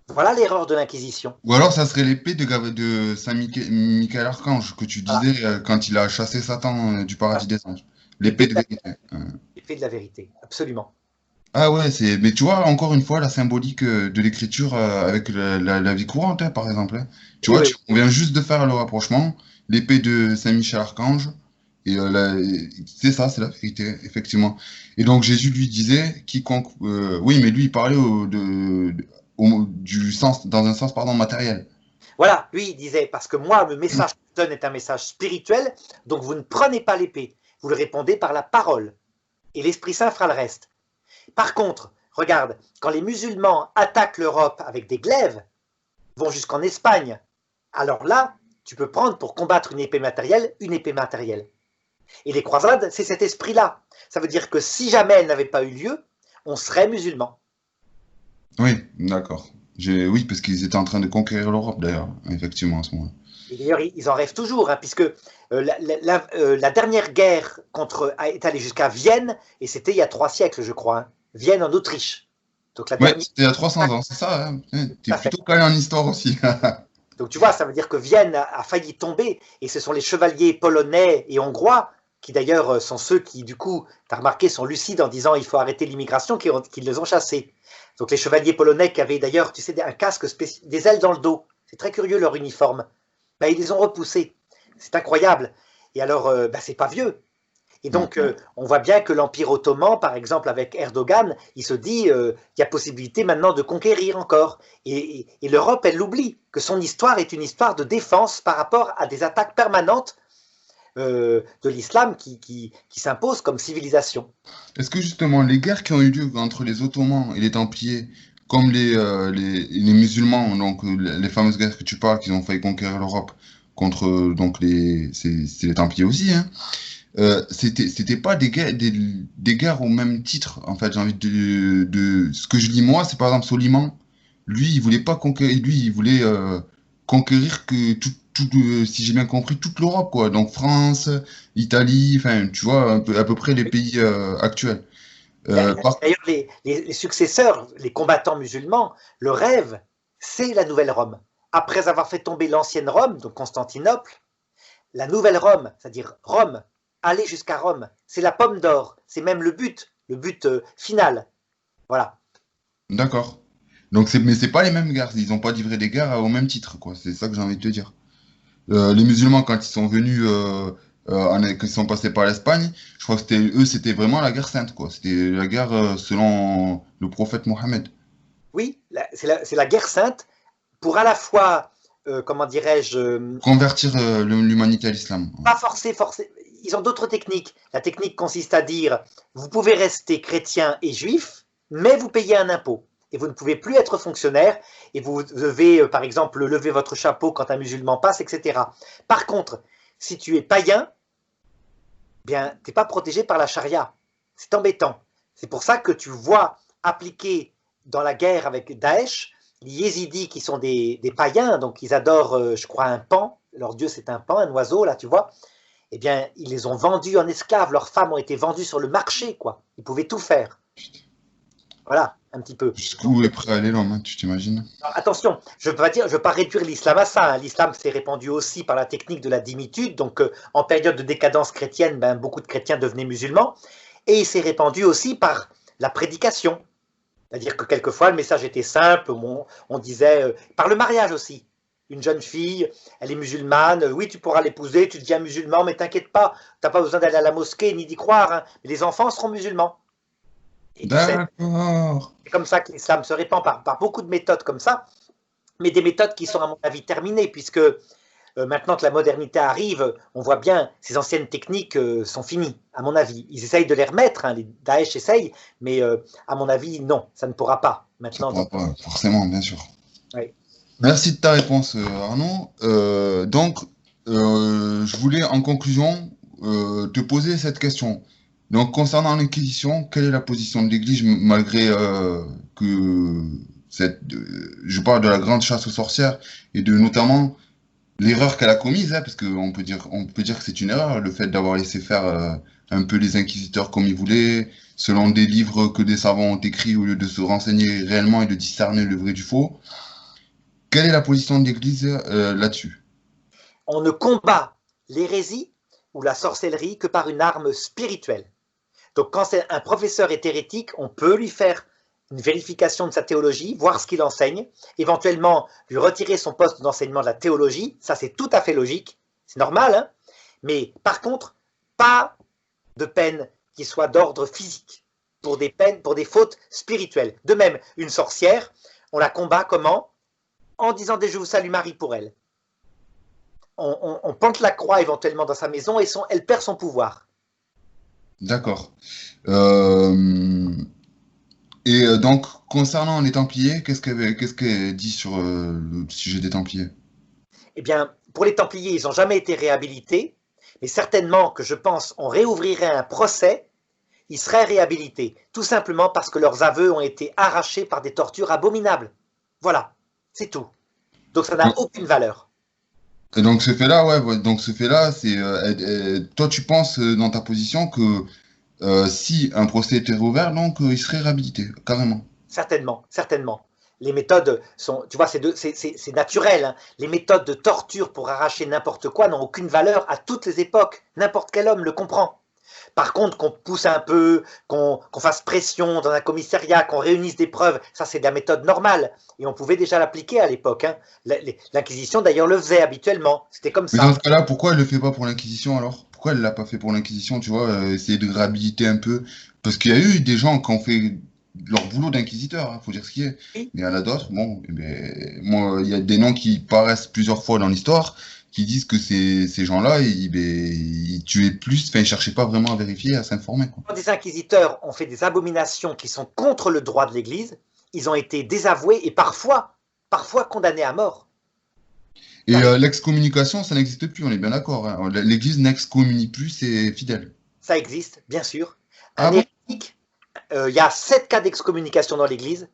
Voilà l'erreur de l'Inquisition. Ou alors, ça serait l'épée de Saint Michael Archange que tu Voilà, disais quand il a chassé Satan du paradis voilà. des anges. L'épée L'épée de de la, vérité. l'épée de la vérité, absolument. Ah ouais, mais tu vois, encore une fois, la symbolique de l'écriture avec la vie courante, hein, par exemple. Hein. Tu Oui, vois, oui. on vient juste de faire le rapprochement. L'épée de Saint-Michel Archange, et c'est ça, c'est la vérité, effectivement. Et donc Jésus lui disait, quiconque, oui, mais lui, il parlait du sens, dans un sens, pardon, matériel. Voilà, lui, il disait, parce que moi, le message que je donne est un message spirituel, donc vous ne prenez pas l'épée, vous le répondez par la parole, et l'Esprit Saint fera le reste. Par contre, regarde, quand les musulmans attaquent l'Europe avec des glaives, vont jusqu'en Espagne, alors là, tu peux prendre pour combattre une épée matérielle. Et les croisades, c'est cet esprit-là. Ça veut dire que si jamais elles n'avaient pas eu lieu, on serait musulman. Oui, d'accord. Oui, parce qu'ils étaient en train de conquérir l'Europe, d'ailleurs, effectivement, à ce moment-là. Et d'ailleurs, ils en rêvent toujours, hein, puisque la dernière guerre est allée jusqu'à Vienne, et c'était il y a 3 siècles, je crois. Hein. Vienne en Autriche. Donc la Ouais, dernière. c'était il y a 300 ans, c'est ça, hein. T'es plutôt calé en histoire aussi. Donc tu vois, ça veut dire que Vienne a failli tomber, et ce sont les chevaliers polonais et hongrois, qui d'ailleurs sont ceux qui, du coup, tu as remarqué, sont lucides en disant il faut arrêter l'immigration, qui les ont chassés. Donc les chevaliers polonais qui avaient d'ailleurs, tu sais, un casque spécial, des ailes dans le dos. C'est très curieux leur uniforme. Ben, ils les ont repoussés. C'est incroyable. Et alors, ben, c'est pas vieux. Et donc, on voit bien que l'Empire ottoman, par exemple, avec Erdogan, il se dit il y a possibilité maintenant de conquérir encore. Et l'Europe, elle l'oublie, que son histoire est une histoire de défense par rapport à des attaques permanentes de l'islam qui s'impose comme civilisation. Est-ce que justement les guerres qui ont eu lieu entre les Ottomans et les Templiers, comme les musulmans, donc les fameuses guerres que tu parles, qui ont failli conquérir l'Europe contre donc c'est les Templiers aussi, hein, c'était pas des guerres au même titre, en fait, j'ai envie ce que je lis moi, c'est par exemple Soliman, lui, il voulait pas conquérir, lui, il voulait conquérir que si j'ai bien compris, toute l'Europe, quoi. Donc France, Italie, enfin, tu vois, à peu près les pays actuels. D'ailleurs, les successeurs, les combattants musulmans, le rêve, c'est la nouvelle Rome. Après avoir fait tomber l'ancienne Rome, donc Constantinople, la nouvelle Rome, c'est-à-dire Rome, aller jusqu'à Rome. C'est la pomme d'or, c'est même le but final. Voilà. D'accord. Donc, mais c'est pas les mêmes guerres. Ils n'ont pas livré des guerres au même titre, quoi. C'est ça que j'ai envie de te dire. Les musulmans, quand ils sont venus, quand ils sont passés par l'Espagne, je crois que c'était vraiment la guerre sainte, quoi. C'était la guerre selon le prophète Mohammed. Oui, c'est la guerre sainte pour à la fois, comment dirais-je, Convertir l'humanité à l'islam. pas forcer. Ils ont d'autres techniques. La technique consiste à dire, vous pouvez rester chrétien et juif, mais vous payez un impôt. Et vous ne pouvez plus être fonctionnaire, et vous devez, par exemple, lever votre chapeau quand un musulman passe, etc. Par contre, si tu es païen, bien, tu n'es pas protégé par la charia. C'est embêtant. C'est pour ça que tu vois appliquer dans la guerre avec Daesh, les yézidis qui sont des païens, donc ils adorent, je crois, un pan. Leur dieu, c'est un pan, un oiseau, là, tu vois. Eh bien, ils les ont vendus en esclaves. Leurs femmes ont été vendues sur le marché, quoi. Ils pouvaient tout faire. Voilà, un petit peu. Jusqu'où est prêt à aller l'homme, hein, tu t'imagines? Attention, je ne veux pas réduire l'islam à ça. Hein. L'islam s'est répandu aussi par la technique de la dimitude. Donc, en période de décadence chrétienne, ben, beaucoup de chrétiens devenaient musulmans. Et il s'est répandu aussi par la prédication. C'est-à-dire que quelquefois, le message était simple. On disait, par le mariage aussi. Une jeune fille, elle est musulmane, oui, tu pourras l'épouser, tu deviens musulman, mais t'inquiète pas, tu n'as pas besoin d'aller à la mosquée ni d'y croire. Hein. Les enfants seront musulmans. Et tu sais, D'accord. c'est comme ça que l'islam se répand par beaucoup de méthodes comme ça, mais des méthodes qui sont à mon avis terminées, puisque maintenant que la modernité arrive, on voit bien ces anciennes techniques sont finies, à mon avis. Ils essayent de les remettre, hein, les Daesh essayent, mais à mon avis, non, ça ne pourra pas Ça maintenant. pourra pas, forcément, bien sûr. Oui. Merci de ta réponse, Arnaud. Je voulais en conclusion te poser cette question. Donc, concernant l'Inquisition, quelle est la position de l'Église malgré que je parle de la grande chasse aux sorcières et de notamment l'erreur qu'elle a commise, hein, parce on peut dire que c'est une erreur, le fait d'avoir laissé faire un peu les inquisiteurs comme ils voulaient, selon des livres que des savants ont écrits au lieu de se renseigner réellement et de discerner le vrai du faux. Quelle est la position de l'Église là-dessus? On ne combat l'hérésie ou la sorcellerie que par une arme spirituelle. Donc quand un professeur est hérétique, on peut lui faire une vérification de sa théologie, voir ce qu'il enseigne, éventuellement lui retirer son poste d'enseignement de la théologie, ça c'est tout à fait logique, c'est normal, hein, mais par contre, pas de peine qui soit d'ordre physique, pour des peines, pour des fautes spirituelles. De même, une sorcière, on la combat comment? En disant des Je vous salue Marie pour elle. On plante la croix éventuellement dans sa maison et elle perd son pouvoir. D'accord. Donc, concernant les Templiers, qu'est-ce qu'elle dit sur le sujet des Templiers? Eh bien, pour les Templiers, ils n'ont jamais été réhabilités, mais certainement que je pense on réouvrirait un procès, ils seraient réhabilités, tout simplement parce que leurs aveux ont été arrachés par des tortures abominables. Voilà, c'est tout. Donc ça n'a aucune valeur. Et donc ce fait-là, donc ce fait-là, toi tu penses dans ta position que si un procès était rouvert, donc il serait réhabilité, carrément. Certainement, certainement. Les méthodes sont, tu vois, c'est naturel. Hein. Les méthodes de torture pour arracher n'importe quoi n'ont aucune valeur à toutes les époques. N'importe quel homme le comprend. Par contre, qu'on pousse un peu, qu'on fasse pression dans un commissariat, qu'on réunisse des preuves, ça c'est de la méthode normale. Et on pouvait déjà l'appliquer à l'époque. Hein. L'Inquisition d'ailleurs le faisait habituellement. C'était comme Mais ça. dans ce cas-là, pourquoi elle le fait pas pour l'Inquisition alors? Pourquoi elle l'a pas fait pour l'Inquisition, tu vois, essayer de réhabiliter un peu? Parce qu'il y a eu des gens qui ont fait leur boulot d'inquisiteur, hein, faut dire ce qui est. Oui. Mais il y en a d'autres, bon, eh ben, moi, il y a des noms qui paraissent plusieurs fois dans l'histoire, qui disent que ces gens-là, ils tuaient plus, enfin, ils cherchaient pas vraiment à vérifier, à s'informer, quoi. Quand des inquisiteurs ont fait des abominations qui sont contre le droit de l'Église, ils ont été désavoués et parfois condamnés à mort. Et l'excommunication, ça n'existe plus, on est bien d'accord, hein. L'Église n'excommunie plus ses fidèles. Ça existe, bien sûr. Ah Un bon? hérétique, il y a 7 cas d'excommunication dans l'Église.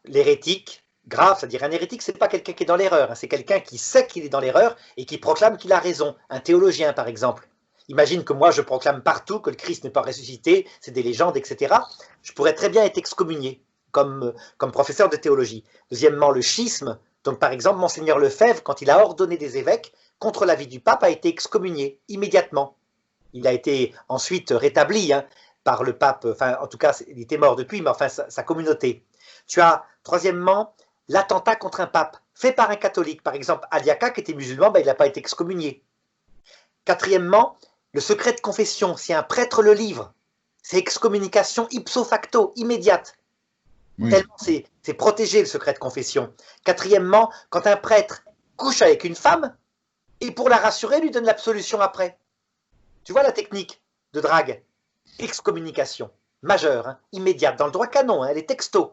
L'hérétique, grave, c'est-à-dire un hérétique, c'est pas quelqu'un qui est dans l'erreur, hein, c'est quelqu'un qui sait qu'il est dans l'erreur et qui proclame qu'il a raison. Un théologien, par exemple. Imagine que moi, je proclame partout que le Christ n'est pas ressuscité, c'est des légendes, etc. Je pourrais très bien être excommunié comme professeur de théologie. Deuxièmement, le schisme. Donc, par exemple, Monseigneur Lefebvre, quand il a ordonné des évêques, contre l'avis du pape, a été excommunié immédiatement. Il a été ensuite rétabli hein, par le pape, enfin en tout cas il était mort depuis, mais enfin sa communauté. Tu as troisièmement l'attentat contre un pape fait par un catholique. Par exemple, Aliaka qui était musulman, ben, il n'a pas été excommunié. Quatrièmement, le secret de confession, si un prêtre le livre, c'est excommunication ipso facto, immédiate. Oui. Tellement c'est protégé le secret de confession. Quatrièmement, quand un prêtre couche avec une femme, et pour la rassurer, lui donne l'absolution après. Tu vois la technique de drague? Excommunication, majeure, hein, immédiate, dans le droit canon, hein, les textos.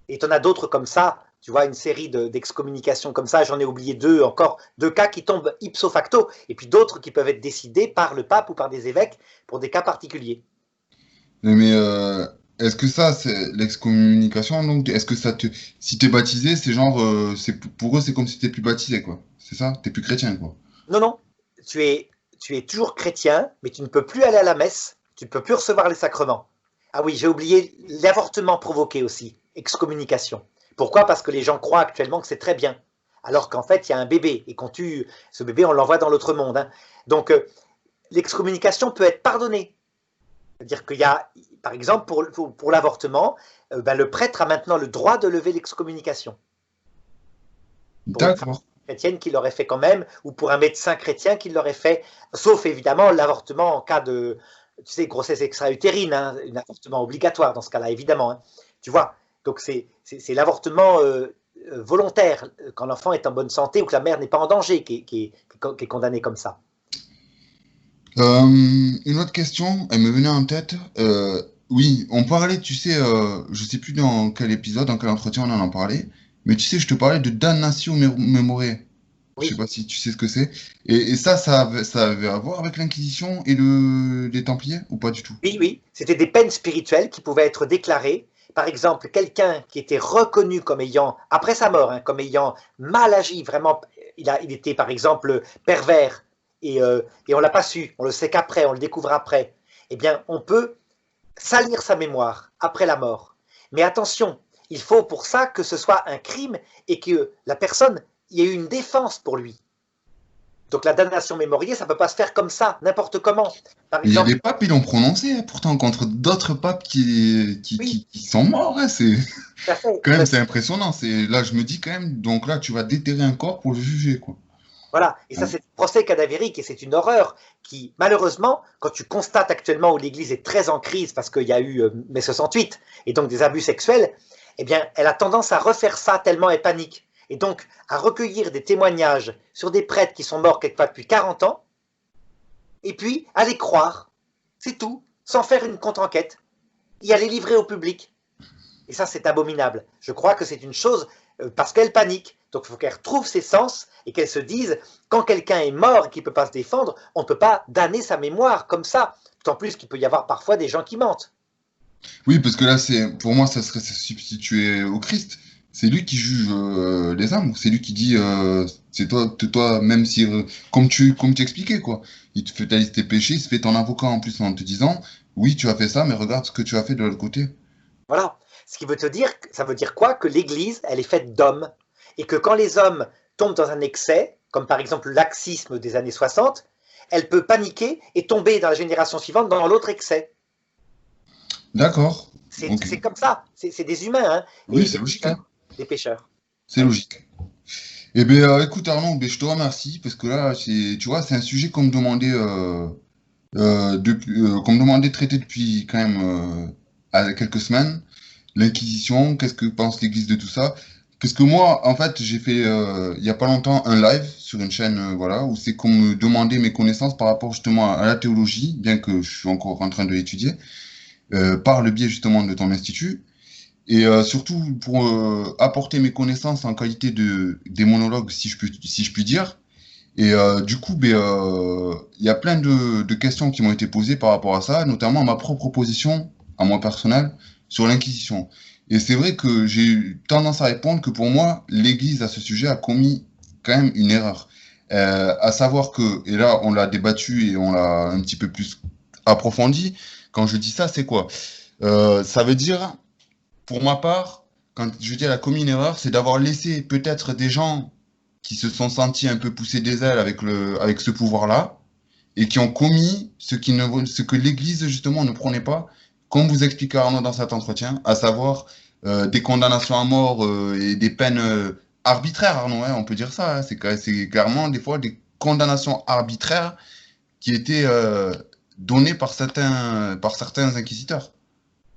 Et tu en as d'autres comme ça, tu vois, une série d'excommunications comme ça, j'en ai oublié encore, 2 cas qui tombent ipso facto, et puis d'autres qui peuvent être décidés par le pape ou par des évêques pour des cas particuliers. Mais est-ce que ça, c'est l'excommunication, donc, est-ce que ça te... Si t'es baptisé, c'est genre, pour eux, c'est comme si t'étais plus baptisé, quoi. C'est ça? T'es plus chrétien, quoi. Non, non, tu es toujours chrétien, mais tu ne peux plus aller à la messe, tu ne peux plus recevoir les sacrements. Ah oui, j'ai oublié l'avortement provoqué aussi, excommunication. Pourquoi? Parce que les gens croient actuellement que c'est très bien, alors qu'en fait, il y a un bébé, et qu'on tue ce bébé, on l'envoie dans l'autre monde. Hein. Donc, l'excommunication peut être pardonnée. C'est-à-dire qu'il y a, par exemple, pour l'avortement, ben, le prêtre a maintenant le droit de lever l'excommunication. Pour une femme D'accord. chrétienne qui l'aurait fait quand même, ou pour un médecin chrétien qui l'aurait fait, sauf évidemment l'avortement en cas de, tu sais, grossesse extra-utérine, hein, un avortement obligatoire dans ce cas-là, évidemment. Hein, tu vois, donc c'est l'avortement volontaire, quand l'enfant est en bonne santé ou que la mère n'est pas en danger, qui est condamné comme ça. Une autre question, elle me venait en tête. Oui, on parlait, tu sais, je sais plus dans quel épisode, dans quel entretien on en parlait, mais tu sais, je te parlais de damnatio memoriae. Je sais Oui, pas si tu sais ce que c'est. Et ça avait à voir avec l'Inquisition et les Templiers, ou pas du tout? oui, oui, c'était des peines spirituelles qui pouvaient être déclarées. Par exemple, quelqu'un qui était reconnu comme ayant, après sa mort, hein, comme ayant mal agi, vraiment, il était par exemple pervers et on ne l'a pas su, on le sait qu'après, on le découvre après. Eh bien, on peut salir sa mémoire après la mort. Mais attention, il faut pour ça que ce soit un crime et que la personne, il y ait une défense pour lui. Donc la damnation mémorielle, ça ne peut pas se faire comme ça, n'importe comment. Par Mais il y a exemple, des papes, ils l'ont prononcé, hein, pourtant, contre d'autres papes oui, qui sont morts. Hein, c'est tout à fait. quand même, c'est impressionnant. Là, je me dis quand même, donc là, tu vas déterrer un corps pour le juger, quoi. Voilà, et ça Ouais. c'est un procès cadavérique et c'est une horreur qui, malheureusement, quand tu constates actuellement où l'Église est très en crise parce qu'il y a eu mai 68 et donc des abus sexuels, eh bien, elle a tendance à refaire ça tellement elle panique. Et donc, à recueillir des témoignages sur des prêtres qui sont morts quelquefois depuis 40 ans, et puis à les croire, c'est tout, sans faire une contre-enquête, et à les livrer au public. Et ça, c'est abominable. Je crois que c'est une chose parce qu'elle panique. Donc, il faut qu'elle retrouve ses sens et qu'elle se dise, quand quelqu'un est mort et qu'il ne peut pas se défendre, on ne peut pas damner sa mémoire comme ça. D'autant plus qu'il peut y avoir parfois des gens qui mentent. Oui, parce que là, pour moi, ça serait se substituer au Christ. C'est lui qui juge les âmes. C'est lui qui dit, c'est toi, même si, comme tu expliquais, quoi. Il te fait ta liste tes péchés, il se fait ton avocat en plus en te disant, oui, tu as fait ça, mais regarde ce que tu as fait de l'autre côté. Voilà. Ce qui veut te dire, ça veut dire quoi? Que l'Église, elle est faite d'hommes. Et que quand les hommes tombent dans un excès, comme par exemple le laxisme des années 60, elle peut paniquer et tomber dans la génération suivante dans l'autre excès. D'accord. Ok. C'est comme ça. C'est des humains, hein, Oui, et c'est des logique, hein. pécheurs. Des pécheurs. C'est Oui. logique. Eh bien, écoute, Arnaud, ben, je te remercie parce que là, tu vois, c'est un sujet qu'on me demandait, qu'on me demandait de traiter depuis quand même à quelques semaines. L'Inquisition, qu'est-ce que pense l'Église de tout ça? Parce que moi, en fait, j'ai fait il y a pas longtemps un live sur une chaîne, voilà, où c'est qu'on me demandait mes connaissances par rapport justement à la théologie, bien que je suis encore en train de l'étudier, par le biais justement de ton institut. Et surtout pour apporter mes connaissances en qualité de démonologue, si je puis dire. Et du coup, ben, il y a plein de questions qui m'ont été posées par rapport à ça, notamment ma propre position, à moi personnel, sur l'Inquisition. Et c'est vrai que j'ai eu tendance à répondre que pour moi, l'Église à ce sujet a commis quand même une erreur. À savoir que, et là on l'a débattu et on l'a un petit peu plus approfondi, quand je dis ça, c'est quoi? Ça veut dire pour ma part, quand je dis elle a commis une erreur, c'est d'avoir laissé peut-être des gens qui se sont sentis un peu pousser des ailes avec avec ce pouvoir-là, et qui ont commis ce que l'Église, justement, ne prônait pas, comme vous expliquez Arnaud dans cet entretien, à savoir des condamnations à mort et des peines arbitraires, Arnaud, hein, on peut dire ça. Hein, c'est clairement des fois des condamnations arbitraires qui étaient données par certains inquisiteurs.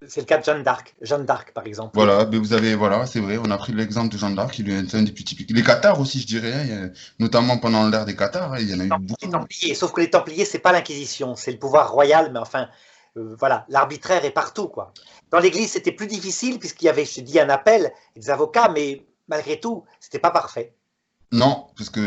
C'est le cas de Jeanne d'Arc, par exemple. Voilà, mais voilà, c'est vrai, on a pris l'exemple de Jeanne d'Arc, qui est un des plus typiques. Les Cathares aussi, je dirais, hein, notamment pendant l'ère des Cathares, hein, il y en a eu beaucoup. Les Templiers, sauf que les Templiers, c'est pas l'Inquisition, c'est le pouvoir royal, mais enfin, voilà, l'arbitraire est partout, quoi. Dans l'Église, c'était plus difficile, puisqu'il y avait, je te dis, un appel, des avocats, mais malgré tout, c'était pas parfait. Non, parce que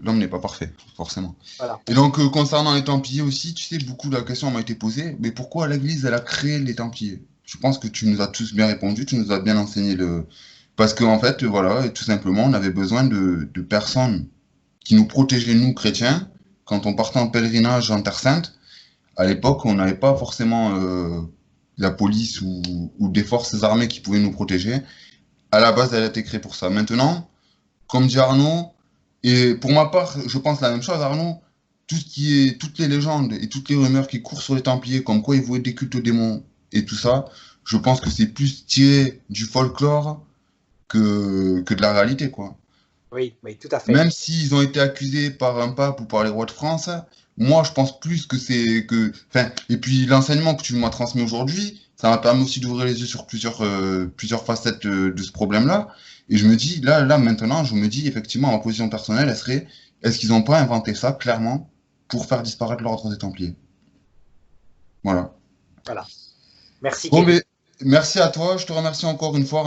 l'homme n'est pas parfait, forcément. Voilà. Et donc, concernant les Templiers aussi, tu sais, beaucoup de la question m'a été posée, mais pourquoi l'Église, elle a créé les Templiers? Je pense que tu nous as tous bien répondu, tu nous as bien enseigné le... Parce qu'en fait, voilà, tout simplement, on avait besoin de personnes qui nous protégeaient, nous, chrétiens, quand on partait en pèlerinage en Terre Sainte. À l'époque, on n'avait pas forcément la police ou des forces armées qui pouvaient nous protéger. À la base, elle a été créée pour ça. Maintenant, comme dit Arnaud, et pour ma part, je pense la même chose, Arnaud, toutes les légendes et toutes les rumeurs qui courent sur les Templiers, comme quoi ils vouaient des cultes aux démons et tout ça, je pense que c'est plus tiré du folklore que de la réalité, quoi. Oui, oui, tout à fait. Même s'ils ont été accusés par un pape ou par les rois de France, moi je pense plus que c'est que. Enfin, et puis l'enseignement que tu m'as transmis aujourd'hui, ça m'a permis aussi d'ouvrir les yeux sur plusieurs facettes de ce problème-là. Et je me dis, là, maintenant, je me dis, effectivement, ma position personnelle, elle serait, est-ce qu'ils n'ont pas inventé ça, clairement, pour faire disparaître l'ordre des Templiers? Voilà. Voilà. Merci, Bon, Kevin. mais merci à toi, je te remercie encore une fois.